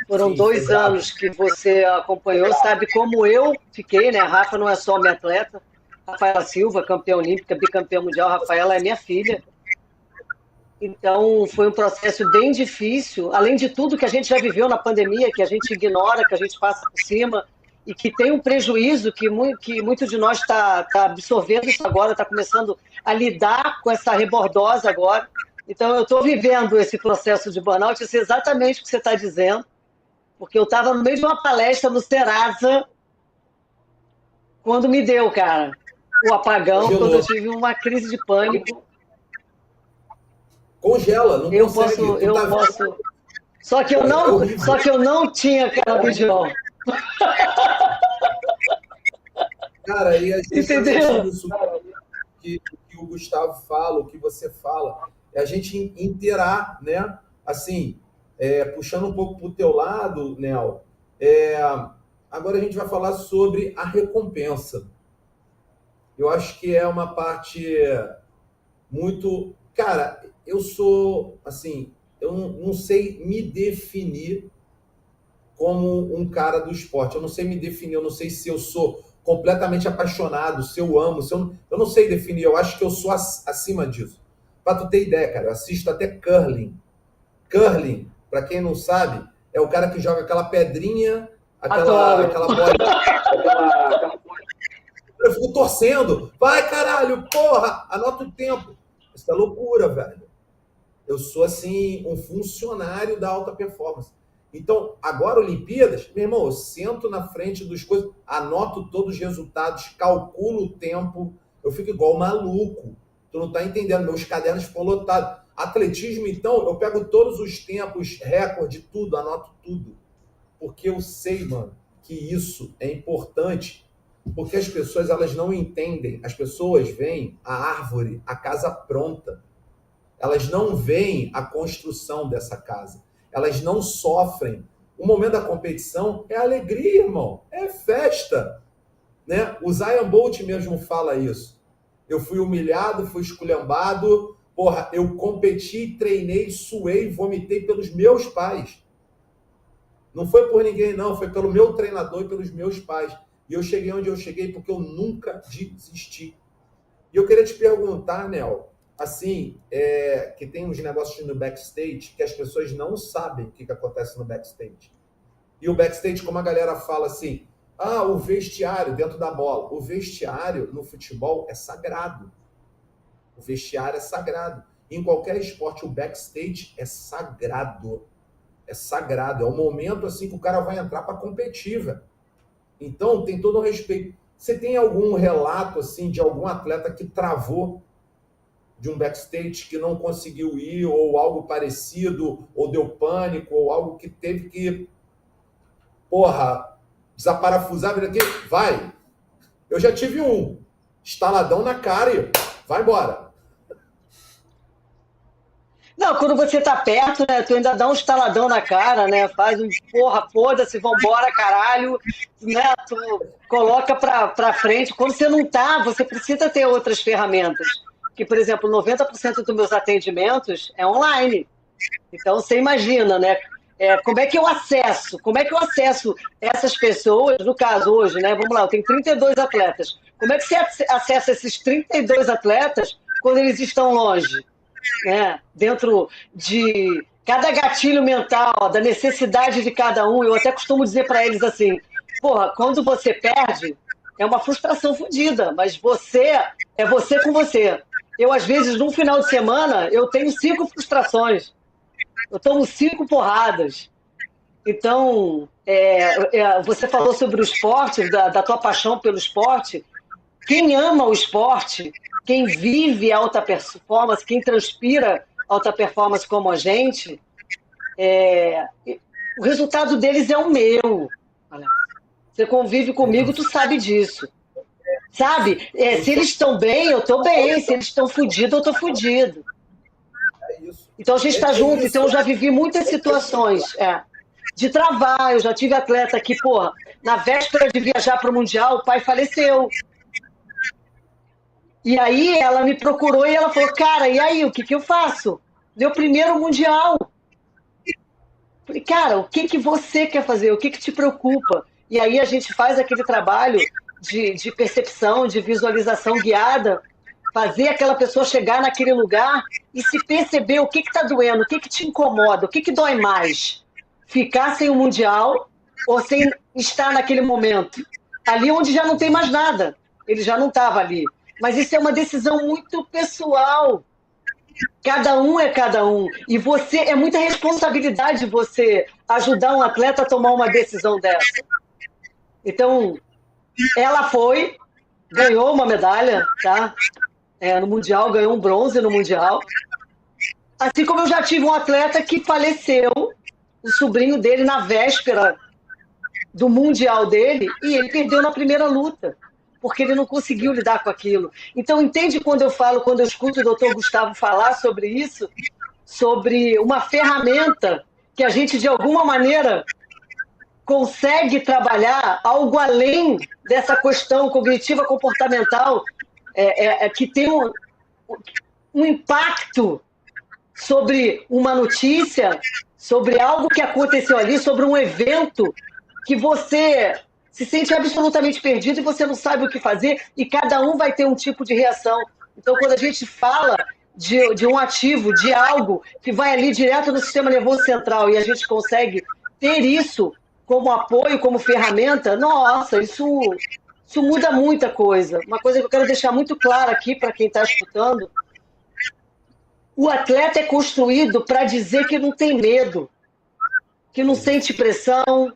Foram Sim, 2 anos que você acompanhou, sabe como eu fiquei, né? A Rafa não é só minha atleta. Rafaela Silva, campeã olímpica, bicampeã mundial. Rafaela é minha filha. Então, foi um processo bem difícil. Além de tudo que a gente já viveu na pandemia, que a gente ignora, que a gente passa por cima, e que tem um prejuízo que muito de nós está absorvendo isso agora, está começando a lidar com essa rebordose agora. Então, eu estou vivendo esse processo de burnout, eu sei exatamente o que você está dizendo, porque eu estava no meio de uma palestra no Serasa, quando me deu, cara, o apagão, quando eu tive uma crise de pânico. Congela, não consegue. Eu posso. Só que eu não tinha canabidiol. Cara, e a gente entendeu? Isso que o Gustavo fala, o que você fala, é a gente inteirar, né? Assim, puxando um pouco para o teu lado, Nel, agora a gente vai falar sobre a recompensa. Eu acho que é uma parte muito... Cara, eu sou, assim, eu não sei me definir como um cara do esporte. Eu não sei me definir, eu não sei se eu sou completamente apaixonado, se eu amo, eu não sei definir, eu acho que eu sou acima disso. Para tu ter ideia, cara, eu assisto até curling. Curling, para quem não sabe, é o cara que joga aquela pedrinha, aquela bola. Eu fico torcendo. Vai, caralho, porra, anota o tempo. Isso é loucura, velho. Eu sou, assim, um funcionário da alta performance. Então, agora, Olimpíadas, meu irmão, eu sento na frente dos coisas, anoto todos os resultados, calculo o tempo, eu fico igual maluco. Tu não tá entendendo, meus cadernos ficam lotados. Atletismo, então, eu pego todos os tempos, recorde, tudo, anoto tudo. Porque eu sei, mano, que isso é importante, porque as pessoas, elas não entendem. As pessoas veem a árvore, a casa pronta. Elas não veem a construção dessa casa. Elas não sofrem O momento da competição é alegria, irmão. É festa. Né? O Usain Bolt mesmo fala isso. Eu fui humilhado, fui esculhambado. Porra, eu competi, treinei, suei, vomitei pelos meus pais. Não foi por ninguém, não. Foi pelo meu treinador e pelos meus pais. E eu cheguei onde eu cheguei porque eu nunca desisti. E eu queria te perguntar, Nel, assim, que tem uns negócios no backstage que as pessoas não sabem o que acontece no backstage. E o backstage, como a galera fala assim, o vestiário dentro da bola. O vestiário no futebol é sagrado. O vestiário é sagrado. Em qualquer esporte, o backstage é sagrado. É sagrado. É o momento assim que o cara vai entrar para competir, velho. Então, tem todo o respeito. Você tem algum relato assim de algum atleta que travou de um backstage, que não conseguiu ir, ou algo parecido, ou deu pânico, ou algo que teve que, desaparafusar, vir aqui? Vai! Eu já tive um. Estaladão na cara e vai embora. Não, quando você tá perto, né, tu ainda dá um estaladão na cara, né, faz um foda-se, vambora, caralho, né, tu coloca pra frente. Quando você não tá, você precisa ter outras ferramentas. Que, por exemplo, 90% dos meus atendimentos é online. Então, você imagina, né, como é que eu acesso essas pessoas, no caso hoje, né, vamos lá, eu tenho 32 atletas. Como é que você acessa esses 32 atletas quando eles estão longe? Né? Dentro de cada gatilho mental, da necessidade de cada um, eu até costumo dizer para eles assim, quando você perde, é uma frustração fodida, mas é você com você. Eu, às vezes, num final de semana, eu tenho 5 frustrações, eu tomo 5 porradas. Então, você falou sobre o esporte, da tua paixão pelo esporte. Quem ama o esporte, quem vive alta performance, quem transpira alta performance como a gente, o resultado deles é o meu. Você convive comigo, tu sabe disso. Sabe? Se eles estão bem, eu estou bem. Se eles estão fodidos, eu estou fodido. Então a gente está junto. Então eu já vivi muitas situações de travar. Eu já tive atleta que, na véspera de viajar para o Mundial, o pai faleceu. E aí ela me procurou e ela falou, cara, e aí, o que eu faço? Meu primeiro Mundial. Falei, cara, o que você quer fazer? O que te preocupa? E aí a gente faz aquele trabalho de percepção, de visualização guiada, fazer aquela pessoa chegar naquele lugar e se perceber o que está doendo, o que te incomoda, o que dói mais. Ficar sem o Mundial ou sem estar naquele momento. Ali onde já não tem mais nada. Ele já não estava ali. Mas isso é uma decisão muito pessoal. Cada um é cada um. E é muita responsabilidade você ajudar um atleta a tomar uma decisão dessa. Então, ela ganhou uma medalha, tá? No Mundial, ganhou um bronze no Mundial. Assim como eu já tive um atleta que faleceu, o sobrinho dele, na véspera do Mundial dele, e ele perdeu na primeira luta, porque ele não conseguiu lidar com aquilo. Então, entende quando eu escuto o doutor Gustavo falar sobre isso, sobre uma ferramenta que a gente, de alguma maneira, consegue trabalhar algo além dessa questão cognitiva comportamental, que tem um impacto sobre uma notícia, sobre algo que aconteceu ali, sobre um evento que você se sente absolutamente perdido e você não sabe o que fazer, e cada um vai ter um tipo de reação. Então, quando a gente fala de um ativo, de algo que vai ali direto no sistema nervoso central e a gente consegue ter isso como apoio, como ferramenta, nossa, isso muda muita coisa. Uma coisa que eu quero deixar muito clara aqui para quem está escutando: o atleta é construído para dizer que não tem medo, que não sente pressão,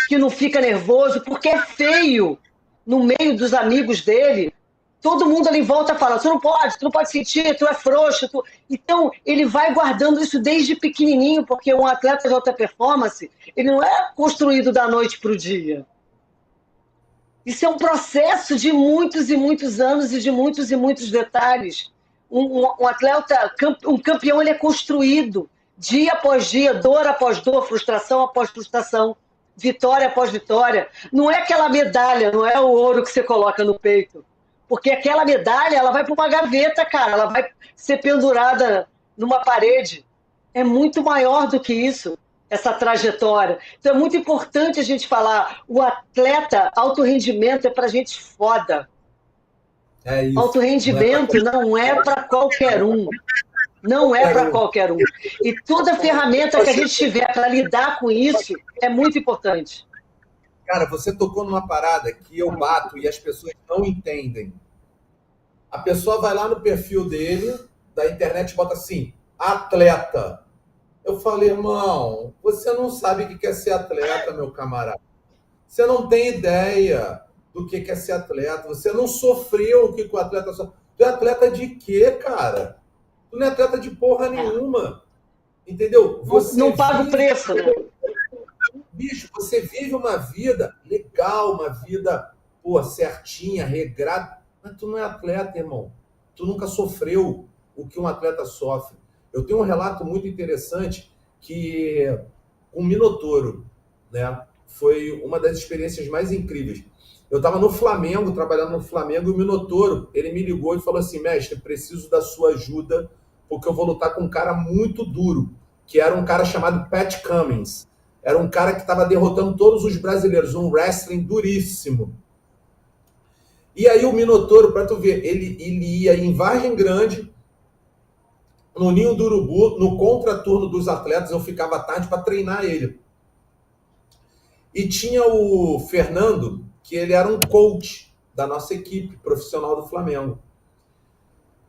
que não fica nervoso, porque é feio no meio dos amigos dele. Todo mundo ali em volta fala, tu não pode sentir, tu é frouxo. Então, ele vai guardando isso desde pequenininho, porque um atleta de alta performance, ele não é construído da noite para o dia. Isso é um processo de muitos e muitos anos e de muitos e muitos detalhes. Um atleta, um campeão, ele é construído dia após dia, dor após dor, frustração após frustração, vitória após vitória. Não é aquela medalha, não é o ouro que você coloca no peito. Porque aquela medalha, ela vai para uma gaveta, cara, ela vai ser pendurada numa parede. É muito maior do que isso, essa trajetória. Então é muito importante a gente falar, o atleta, alto rendimento é para gente foda. É isso. Alto rendimento não é para qualquer um. Não é para qualquer um. E toda ferramenta que a gente tiver para lidar com isso é muito importante. Cara, você tocou numa parada que eu bato e as pessoas não entendem. A pessoa vai lá no perfil dele, da internet, e bota assim, atleta. Eu falei, irmão, você não sabe o que é ser atleta, meu camarada. Você não tem ideia do que é ser atleta. Você não sofreu o que o atleta sofreu. Tu é atleta de quê, cara? Tu não é atleta de porra nenhuma. Entendeu? Você não paga o preço, né? Bicho, você vive uma vida legal, uma vida, pô, certinha, regrada, mas tu não é atleta, irmão. Tu nunca sofreu o que um atleta sofre. Eu tenho um relato muito interessante que com o Minotouro, né? Foi uma das experiências mais incríveis. Eu estava no Flamengo, trabalhando no Flamengo, e o Minotouro, ele me ligou e falou assim, mestre, preciso da sua ajuda, porque eu vou lutar com um cara muito duro, que era um cara chamado Pat Cummins. Era um cara que estava derrotando todos os brasileiros, um wrestling duríssimo. E aí o Minotouro, para tu ver, ele ia em Vargem Grande, no Ninho do Urubu, no contraturno dos atletas, eu ficava à tarde para treinar ele. E tinha o Fernando, que ele era um coach da nossa equipe profissional do Flamengo.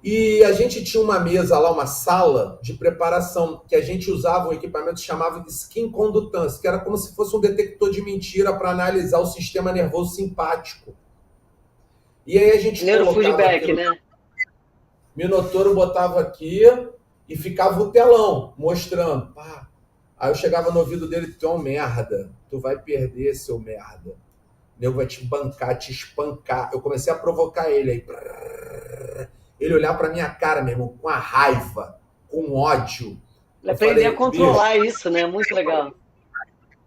E a gente tinha uma mesa lá, uma sala de preparação, que a gente usava um equipamento chamado skin condutance, que era como se fosse um detector de mentira para analisar o sistema nervoso simpático. E aí a gente neurofeedback, aqui, né? Minotouro botava aqui e ficava o telão mostrando. Pá. Aí eu chegava no ouvido dele, tu é um merda, tu vai perder, seu merda. O nego vai te bancar, te espancar. Eu comecei a provocar ele aí. Ele olhar pra minha cara, meu irmão, com a raiva, com ódio. Ele aprender a controlar isso, né? Muito legal.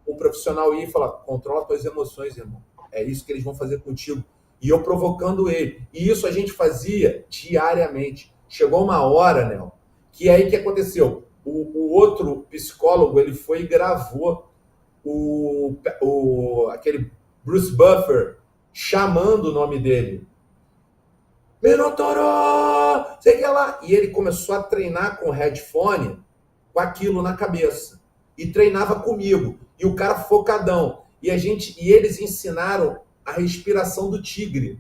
O profissional ia e falar, controla tuas emoções, irmão. É isso que eles vão fazer contigo. E eu provocando ele. E isso a gente fazia diariamente. Chegou uma hora, Nel, que aí que aconteceu? O outro psicólogo, ele foi e gravou aquele Bruce Buffer chamando o nome dele. Minotouro! Sei que lá. E ele começou a treinar com o headphone, com aquilo na cabeça. E treinava comigo. E o cara focadão. E eles ensinaram a respiração do tigre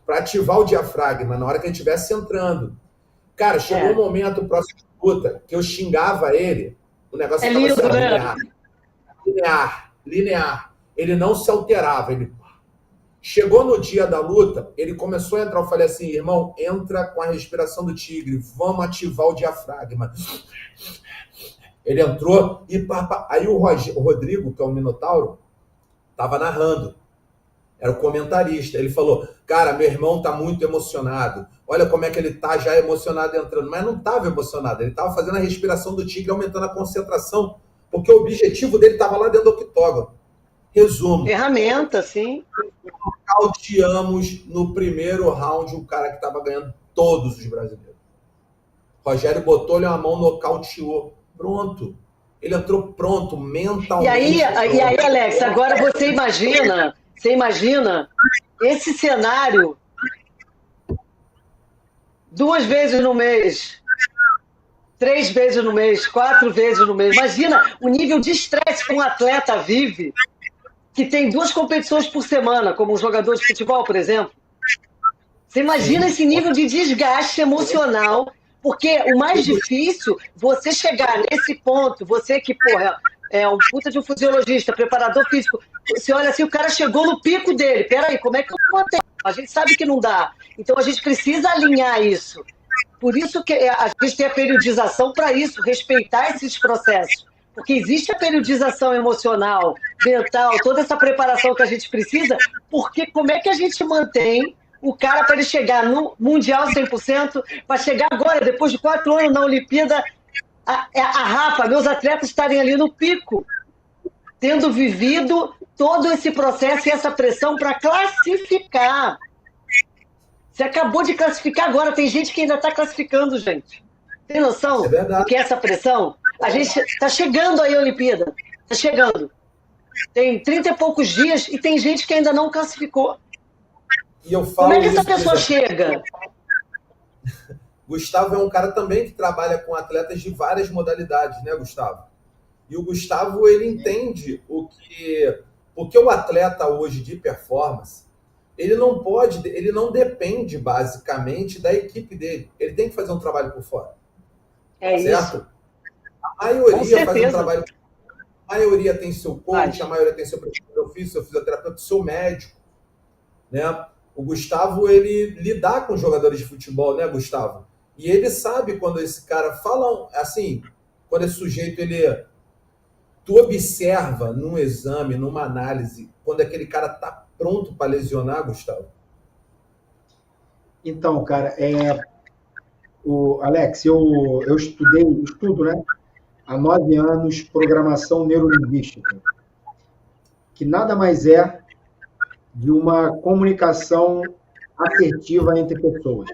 para ativar o diafragma na hora que ele estivesse entrando. Cara, chegou um momento próximo de luta que eu xingava ele, o negócio estava linear. Ele não se alterava. Chegou no dia da luta, ele começou a entrar. Eu falei assim, irmão, entra com a respiração do tigre, vamos ativar o diafragma. Ele entrou e aí o Rodrigo, que é o Minotauro, estava narrando. Era o comentarista. Ele falou, cara, meu irmão tá muito emocionado. Olha como é que ele tá já emocionado entrando. Mas não estava emocionado. Ele estava fazendo a respiração do tigre, aumentando a concentração, porque o objetivo dele estava lá dentro do octógono. Resumo. Ferramenta, sim. Nocauteamos no primeiro round o cara que estava ganhando todos os brasileiros. Rogério botou-lhe uma mão, nocauteou. Pronto. Ele entrou pronto, mentalmente. E aí, Alex, agora você imagina esse cenário 2 vezes no mês, 3 vezes no mês, 4 vezes no mês. Imagina o nível de estresse que um atleta vive, que tem 2 competições por semana, como um jogador de futebol, por exemplo. Você imagina esse nível de desgaste emocional, porque o mais difícil, você chegar nesse ponto, você que, porra, é um puta de um fisiologista, preparador físico, você olha assim, o cara chegou no pico dele, peraí, como é que eu mantenho? A gente sabe que não dá. Então a gente precisa alinhar isso. Por isso que a gente tem a periodização para isso, respeitar esses processos. Porque existe a periodização emocional, mental, toda essa preparação que a gente precisa, porque como é que a gente mantém o cara para ele chegar no Mundial 100%, para chegar agora, depois de 4 anos na Olimpíada, a Rafa, meus atletas estarem ali no pico, tendo vivido todo esse processo e essa pressão para classificar. Você acabou de classificar agora, tem gente que ainda está classificando, gente. Tem noção do que é essa pressão? A gente está chegando aí a Olimpíada, está chegando. Tem 30 e poucos dias e tem gente que ainda não classificou. E eu falo. Como é que essa pessoa chega? Gustavo é um cara também que trabalha com atletas de várias modalidades, né, Gustavo? E o Gustavo, ele entende porque o atleta hoje de performance, ele não depende basicamente da equipe dele. Ele tem que fazer um trabalho por fora. É certo? Isso. A maioria faz um trabalho. A maioria tem seu coach, a maioria tem seu professor ofício, seu fisioterapeuta, seu médico, né? O Gustavo, ele lidar com jogadores de futebol, né, Gustavo? E ele sabe quando esse cara fala, assim, quando esse sujeito, tu observa num exame, numa análise, quando aquele cara tá pronto para lesionar, Gustavo? Então, cara, Alex, eu estudo, né, há 9 anos, programação neurolinguística, que nada mais é de uma comunicação assertiva entre pessoas.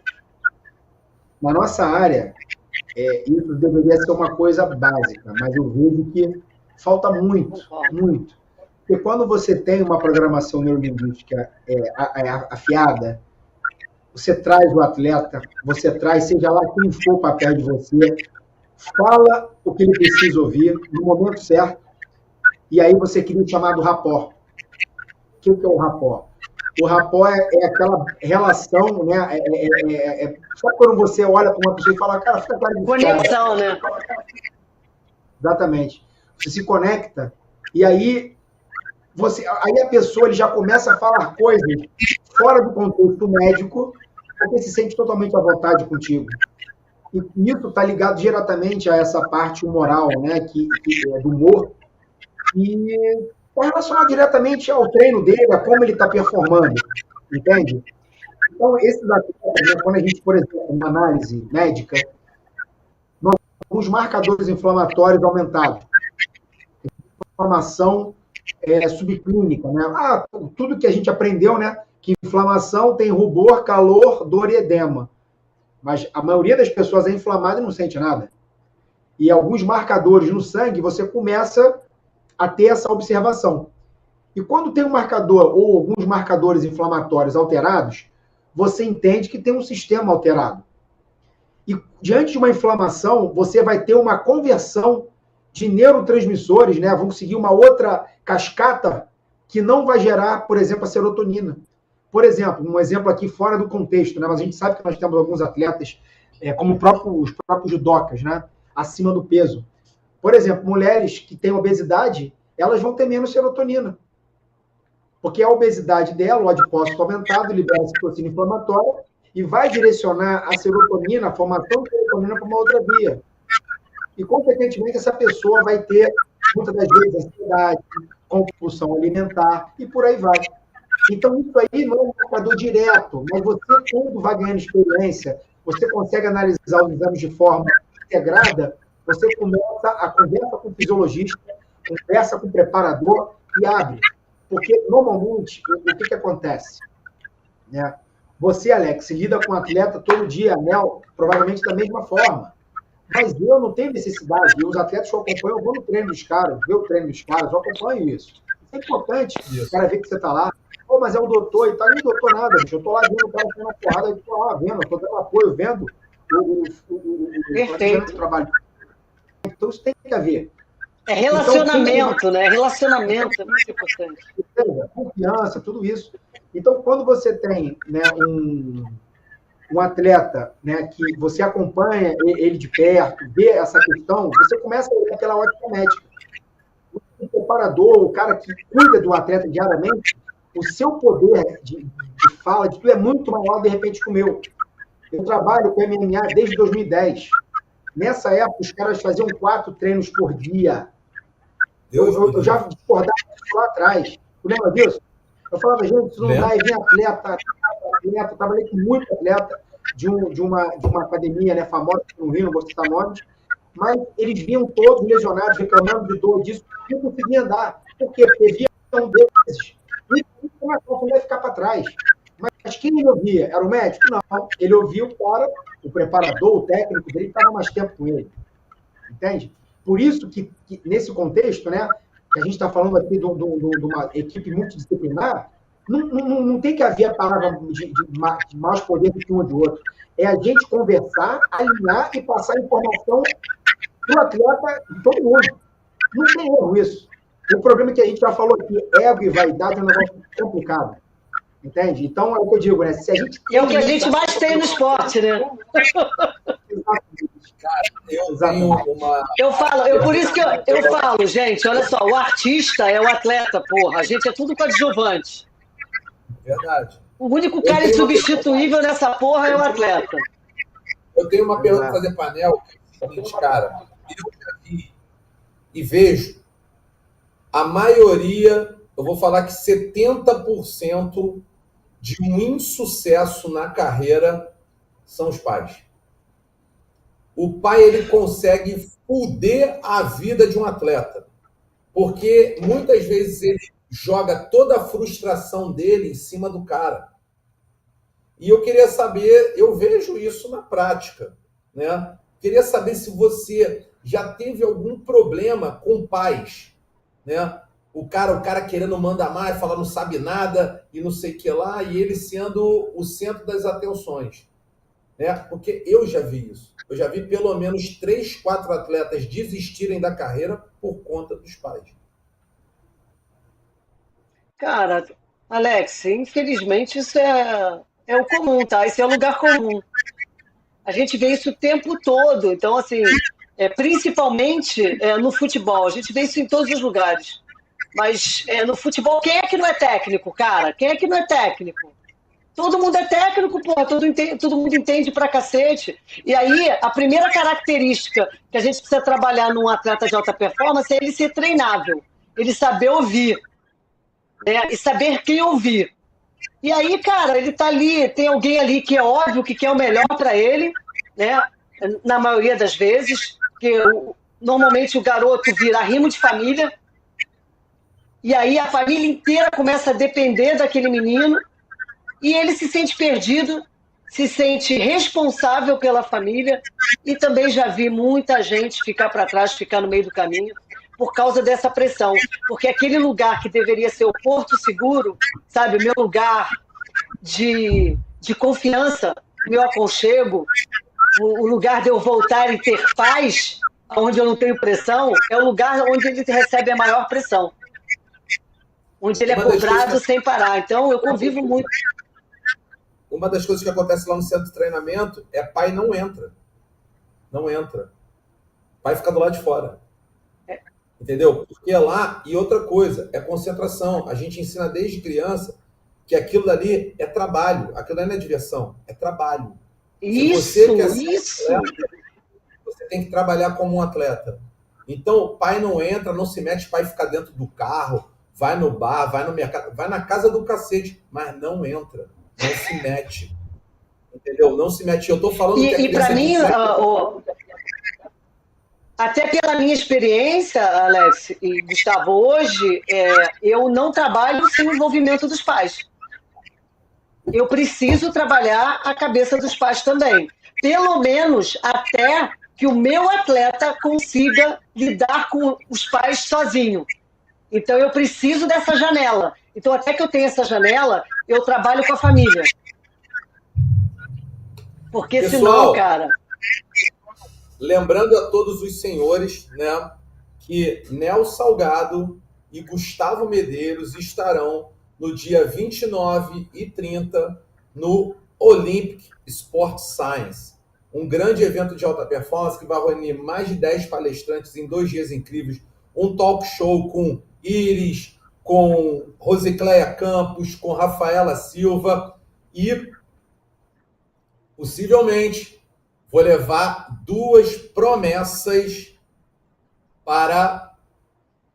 Na nossa área, isso deveria ser uma coisa básica, mas eu vejo que falta muito, muito. Porque quando você tem uma programação neurolinguística afiada, você traz o atleta, seja lá quem for para perto de você, fala o que ele precisa ouvir no momento certo, e aí você cria o chamado rapport. O que é o rapport? O rapport é aquela relação, né? Só quando você olha para uma pessoa e fala, cara, fica claro. Conexão, né? Exatamente. Você se conecta e aí a pessoa ele já começa a falar coisas fora do contexto médico, porque se sente totalmente à vontade contigo. E isso está ligado diretamente a essa parte humoral, né? Que é do humor. E está relacionado diretamente ao treino dele, a como ele está performando, entende? Então, esses atletas, quando a gente, por exemplo, uma análise médica, nós temos marcadores inflamatórios aumentados. Inflamação subclínica, né? Tudo que a gente aprendeu, né? Que inflamação tem rubor, calor, dor e edema. Mas a maioria das pessoas é inflamada e não sente nada. E alguns marcadores no sangue, você começa a ter essa observação. E quando tem um marcador ou alguns marcadores inflamatórios alterados, você entende que tem um sistema alterado. E diante de uma inflamação, você vai ter uma conversão de neurotransmissores, né? Vão seguir uma outra cascata que não vai gerar, por exemplo, a serotonina. Por exemplo, um exemplo aqui fora do contexto, né? Mas a gente sabe que nós temos alguns atletas, como os próprios judocas, né? Acima do peso. Por exemplo, mulheres que têm obesidade, elas vão ter menos serotonina. Porque a obesidade dela, o adipócito aumentado, libera citocina inflamatória e vai direcionar a serotonina, a formação de serotonina para uma outra via. E, consequentemente, essa pessoa vai ter, muitas das vezes, ansiedade, compulsão alimentar e por aí vai. Então, isso aí não é um marcador direto, mas você, quando vai ganhando experiência, você consegue analisar os exames de forma integrada, você começa a conversa com o fisiologista, conversa com o preparador e abre. Porque, normalmente, o que acontece? Né? Você, Alex, lida com um atleta todo dia, né? Provavelmente da mesma forma. Mas eu não tenho necessidade. E os atletas que eu acompanho, eu vou no treino dos caras, ver o treino dos caras, eu acompanho isso. Isso é importante. O cara ver que você está lá. Pô, mas é o doutor e tal. Nem doutor nada, bicho. Eu estou lá vendo o cara tendo uma porrada, eu estou lá vendo, eu estou dando apoio, vendo o trabalho. Então isso tem que haver. É relacionamento, então, né? Relacionamento é muito importante. Confiança, tudo isso. Então, quando você tem, né, um atleta, né, que você acompanha ele de perto, vê essa questão, você começa a ver aquela ótica médica. O preparador, o cara que cuida do atleta diariamente, o seu poder de fala, de tudo é muito maior, de repente, que o meu. Eu trabalho com MMA desde 2010. Nessa época, os caras faziam 4 treinos por dia. Eu já discordava disso lá atrás. Tu lembra disso? Eu falava, gente, isso não vai vir atleta. Eu trabalhei com muito atleta de uma academia, né, famosa no Rio, não vou citar nomes, mas eles vinham todos lesionados, reclamando de dor disso, não conseguiam andar. Por quê? Porque via um desses. E não ia ficar para trás. Mas quem ele ouvia? Era o médico? Não. Ele ouvia o cara, o preparador, o técnico dele, que estava mais tempo com ele. Entende? Por isso que nesse contexto, né, que a gente está falando aqui de uma equipe multidisciplinar, não tem que haver a palavra de mais poder do que um ou de outro. É a gente conversar, alinhar e passar informação para o atleta de todo mundo. Não tem erro isso. O problema que a gente já falou aqui, ego e vaidade é um negócio complicado. Entende? Então, é o que eu digo, né? Se a gente é o que a gente mais tem no esporte, né? Por isso que eu falo, gente, olha só, o artista é o atleta, porra. A gente é tudo coadjuvante. Verdade. O único cara insubstituível nessa porra é o atleta. Eu tenho uma pergunta para fazer para a Nel, que é o seguinte, cara. Eu já vi e vejo a maioria, eu vou falar que 70% de um insucesso na carreira são os pais. O pai, ele consegue foder a vida de um atleta, porque muitas vezes ele joga toda a frustração dele em cima do cara. E eu queria saber, eu vejo isso na prática, né? Queria saber se você já teve algum problema com pais, né? O cara querendo mandar mais, falar não sabe nada e não sei o que lá, e ele sendo o centro das atenções, né? Porque eu já vi isso. Eu já vi pelo menos 3, 4 atletas desistirem da carreira por conta dos pais. Cara, Alex, infelizmente isso é o comum, tá? Esse é o lugar comum. A gente vê isso o tempo todo. Então, assim, principalmente no futebol, a gente vê isso em todos os lugares. Mas no futebol, quem é que não é técnico, cara? Quem é que não é técnico? Todo mundo é técnico, porra, todo mundo entende pra cacete. E aí, a primeira característica que a gente precisa trabalhar num atleta de alta performance é ele ser treinável, ele saber ouvir, né? E saber quem ouvir. E aí, cara, ele tá ali, tem alguém ali que é óbvio que quer o melhor pra ele, né? Na maioria das vezes, que normalmente o garoto vira arrimo de família, e aí a família inteira começa a depender daquele menino, e ele se sente perdido, se sente responsável pela família, e também já vi muita gente ficar para trás, ficar no meio do caminho, por causa dessa pressão. Porque aquele lugar que deveria ser o porto seguro, sabe, o meu lugar de confiança, o meu aconchego, o lugar de eu voltar e ter paz, onde eu não tenho pressão, é o lugar onde ele recebe a maior pressão. Onde ele é cobrado sem parar. Então, eu convivo muito. Uma das coisas que acontece lá no centro de treinamento é pai não entra. Não entra. Pai fica do lado de fora. Entendeu? Porque é lá, e outra coisa, é concentração. A gente ensina desde criança que aquilo dali é trabalho. Aquilo não é diversão, é trabalho. Isso. Atleta, você tem que trabalhar como um atleta. Então, o pai não entra, não se mete, o pai fica dentro do carro, vai no bar, vai no mercado, vai na casa do cacete, mas não entra. Não se mete. Entendeu? Não se mete. Eu tô falando que e para mim, até pela minha experiência, Alex e Gustavo, hoje eu não trabalho sem o envolvimento dos pais. Eu preciso trabalhar a cabeça dos pais também. Pelo menos até que o meu atleta consiga lidar com os pais sozinho. Então, eu preciso dessa janela. Então, até que eu tenha essa janela, eu trabalho com a família. Porque pessoal, senão, cara... Lembrando a todos os senhores, né, que Nel Salgado e Gustavo Medeiros estarão no dia 29 e 30 no Olympic Sport Science, um grande evento de alta performance que vai reunir mais de 10 palestrantes em 2 dias incríveis, um talk show com Iris, com Rosicléia Campos, com Rafaela Silva e, possivelmente, vou levar 2 promessas para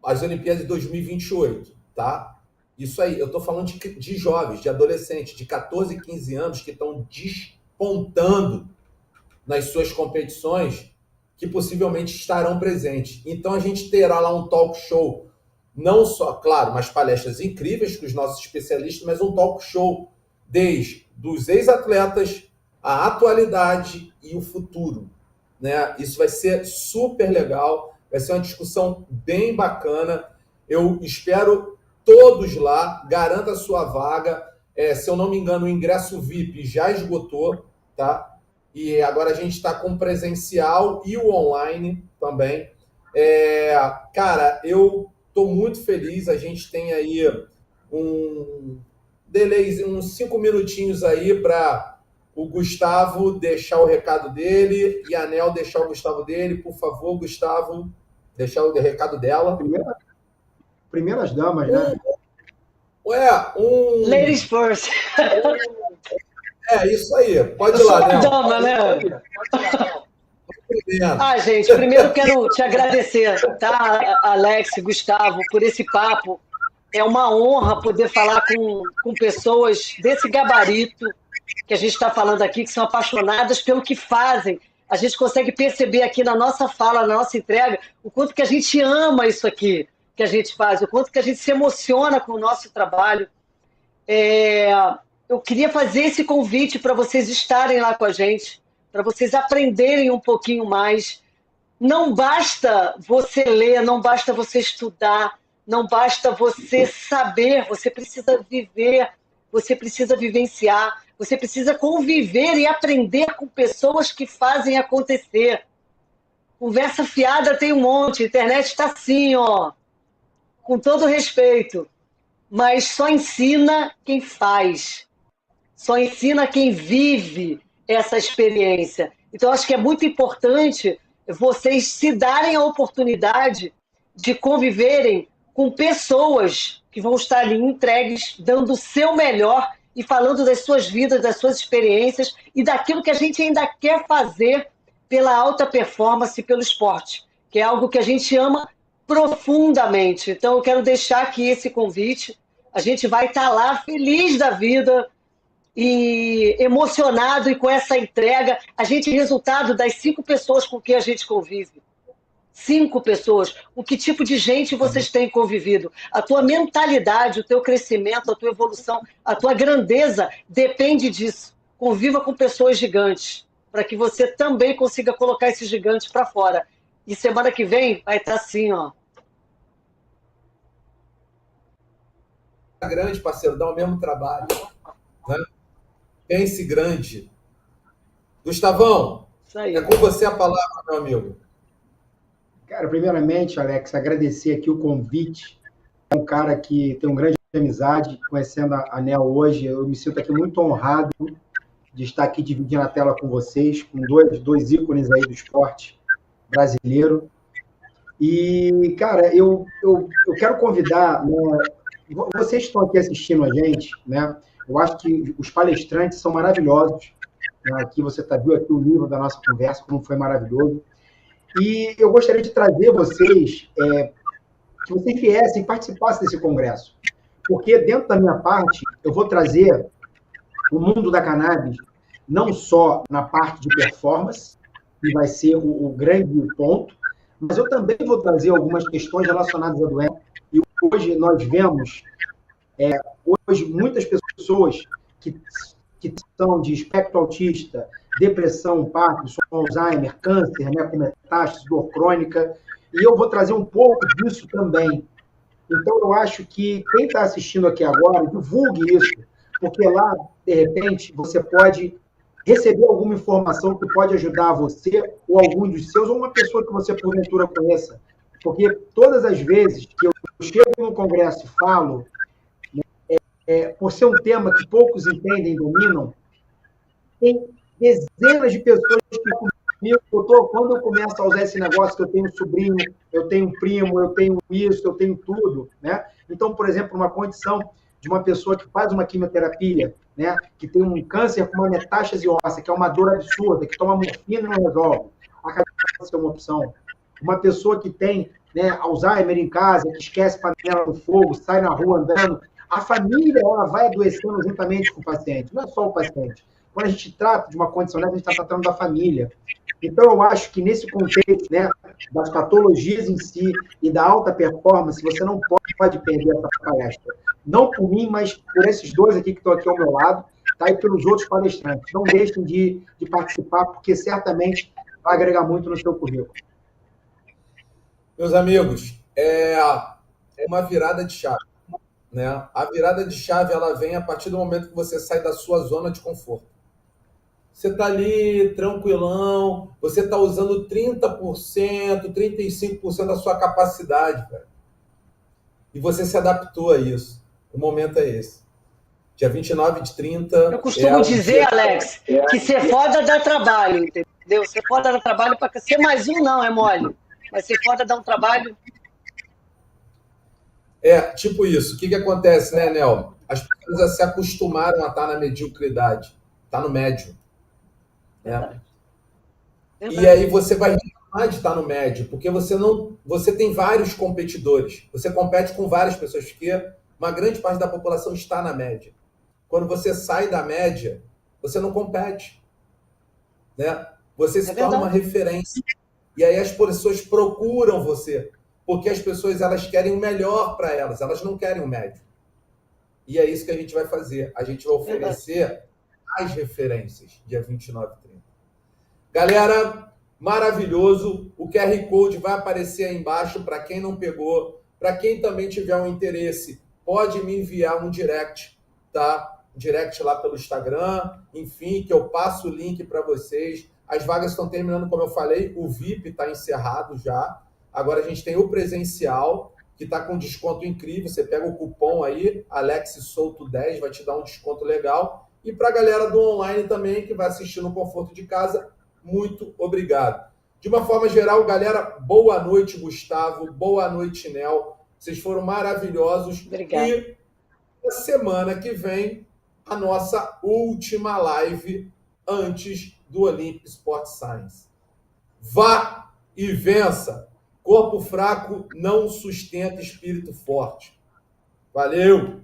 as Olimpíadas de 2028, tá? Isso aí, eu estou falando de jovens, de adolescentes, de 14 e 15 anos que estão despontando nas suas competições, que possivelmente estarão presentes. Então, a gente terá lá um talk show, não só, claro, umas palestras incríveis com os nossos especialistas, mas um talk show desde os ex-atletas, a atualidade e o futuro, né? Isso vai ser super legal, vai ser uma discussão bem bacana. Eu espero todos lá, garanta a sua vaga. Se eu não me engano, o ingresso VIP já esgotou, tá? E agora a gente está com o presencial e o online também. Cara, eu estou muito feliz. A gente tem aí um delay, uns 5 minutinhos aí para o Gustavo deixar o recado dele e a Nel deixar o Gustavo dele. Por favor, Gustavo, deixar o recado dela. Primeiras damas, né? Ladies first. Isso aí. Pode ir lá, Nel. Dama, né? Gente, primeiro quero te agradecer, tá, Alex, Gustavo, por esse papo. É uma honra poder falar com pessoas desse gabarito que a gente está falando aqui, que são apaixonadas pelo que fazem. A gente consegue perceber aqui na nossa fala, na nossa entrega, o quanto que a gente ama isso aqui que a gente faz, o quanto que a gente se emociona com o nosso trabalho. Eu queria fazer esse convite para vocês estarem lá com a gente, para vocês aprenderem um pouquinho mais. Não basta você ler, não basta você estudar, não basta você saber, você precisa viver, você precisa vivenciar, você precisa conviver e aprender com pessoas que fazem acontecer. Conversa fiada tem um monte, a internet está assim, ó, com todo respeito, mas só ensina quem faz, só ensina quem vive essa experiência. Então, acho que é muito importante vocês se darem a oportunidade de conviverem com pessoas que vão estar ali entregues, dando o seu melhor e falando das suas vidas, das suas experiências e daquilo que a gente ainda quer fazer pela alta performance e pelo esporte, que é algo que a gente ama profundamente. Então, eu quero deixar aqui esse convite. A gente vai estar lá feliz da vida e emocionado e com essa entrega. A gente é resultado das 5 pessoas com quem a gente convive. 5 pessoas. O que tipo de gente vocês têm convivido? A tua mentalidade, o teu crescimento, a tua evolução, a tua grandeza depende disso. Conviva com pessoas gigantes, para que você também consiga colocar esses gigantes para fora. E semana que vem vai estar assim, ó. Grande, parceiro, dá o mesmo trabalho, né? Pense grande. Gustavão, é com você a palavra, meu amigo. Cara, primeiramente, Alex, agradecer aqui o convite. É um cara que tem uma grande amizade, conhecendo a Nel hoje. Eu me sinto aqui muito honrado de estar aqui dividindo a tela com vocês, com dois ícones aí do esporte brasileiro. E, cara, eu quero convidar, né, vocês estão aqui assistindo a gente, né? Eu acho que os palestrantes são maravilhosos. Né? Aqui você viu aqui o nível da nossa conversa, como foi maravilhoso. E eu gostaria de trazer vocês, que vocês viessem e participassem desse congresso. Porque dentro da minha parte, eu vou trazer o mundo da cannabis, não só na parte de performance, que vai ser o grande ponto, mas eu também vou trazer algumas questões relacionadas à doença. E hoje nós vemos muitas pessoas que são de espectro autista, depressão, Parkinson, Alzheimer, câncer, né, com metástase, dor crônica, e eu vou trazer um pouco disso também. Então, eu acho que quem está assistindo aqui agora, divulgue isso, porque lá, de repente, você pode receber alguma informação que pode ajudar você, ou algum dos seus, ou uma pessoa que você, porventura, conheça. Porque todas as vezes que eu chego no congresso e falo, por ser um tema que poucos entendem e dominam, tem dezenas de pessoas que comigo, doutor, quando eu começo a usar esse negócio, que eu tenho um sobrinho, eu tenho um primo, eu tenho isso, eu tenho tudo, né? Então, por exemplo, uma condição de uma pessoa que faz uma quimioterapia, né, que tem um câncer com uma metástase óssea, que é uma dor absurda, que toma morfina e não resolve, acaba de ser uma opção. Uma pessoa que tem, né, Alzheimer em casa, que esquece panela no fogo, sai na rua andando, a família ela vai adoecendo juntamente com o paciente, não é só o paciente. Quando a gente trata de uma condição dessa, a gente está tratando da família. Então, eu acho que nesse contexto, né, das patologias em si e da alta performance, você não pode perder essa palestra. Não por mim, mas por esses dois aqui que estão aqui ao meu lado, tá? E pelos outros palestrantes. Não deixem de participar, porque certamente vai agregar muito no seu currículo. Meus amigos, é uma virada de chave, né? A virada de chave ela vem a partir do momento que você sai da sua zona de conforto. Você está ali tranquilão, você está usando 30%, 35% da sua capacidade, cara. E você se adaptou a isso. O momento é esse. Dia 29 de 30. Eu costumo dizer, Alex, que ser foda dá trabalho, entendeu? Ser foda dá trabalho para ser mais um não é mole. Mas ser foda dá um trabalho. Tipo isso. O que acontece, né, Nel? As pessoas se acostumaram a estar na mediocridade, estar no médio. Né? E aí você vai reclamar de estar no médio, porque você tem vários competidores. Você compete com várias pessoas, porque uma grande parte da população está na média. Quando você sai da média, você não compete. Né? Você se torna uma referência. E aí as pessoas procuram você, porque as pessoas elas querem o melhor para elas, elas não querem o médio. E é isso que a gente vai fazer. A gente vai oferecer as referências, dia 29 e 30. Galera, maravilhoso. O QR Code vai aparecer aí embaixo para quem não pegou. Para quem também tiver um interesse, pode me enviar um direct, tá? Direct lá pelo Instagram, enfim, que eu passo o link para vocês. As vagas estão terminando, como eu falei, o VIP está encerrado já. Agora a gente tem o presencial, que está com desconto incrível. Você pega o cupom aí, AlexSouto10, vai te dar um desconto legal. E para a galera do online também, que vai assistir no conforto de casa, muito obrigado. De uma forma geral, galera, boa noite, Gustavo. Boa noite, Nel. Vocês foram maravilhosos. Obrigado. E na semana que vem, a nossa última live antes do Olympic Sport Science. Vá e vença. Corpo fraco não sustenta espírito forte. Valeu!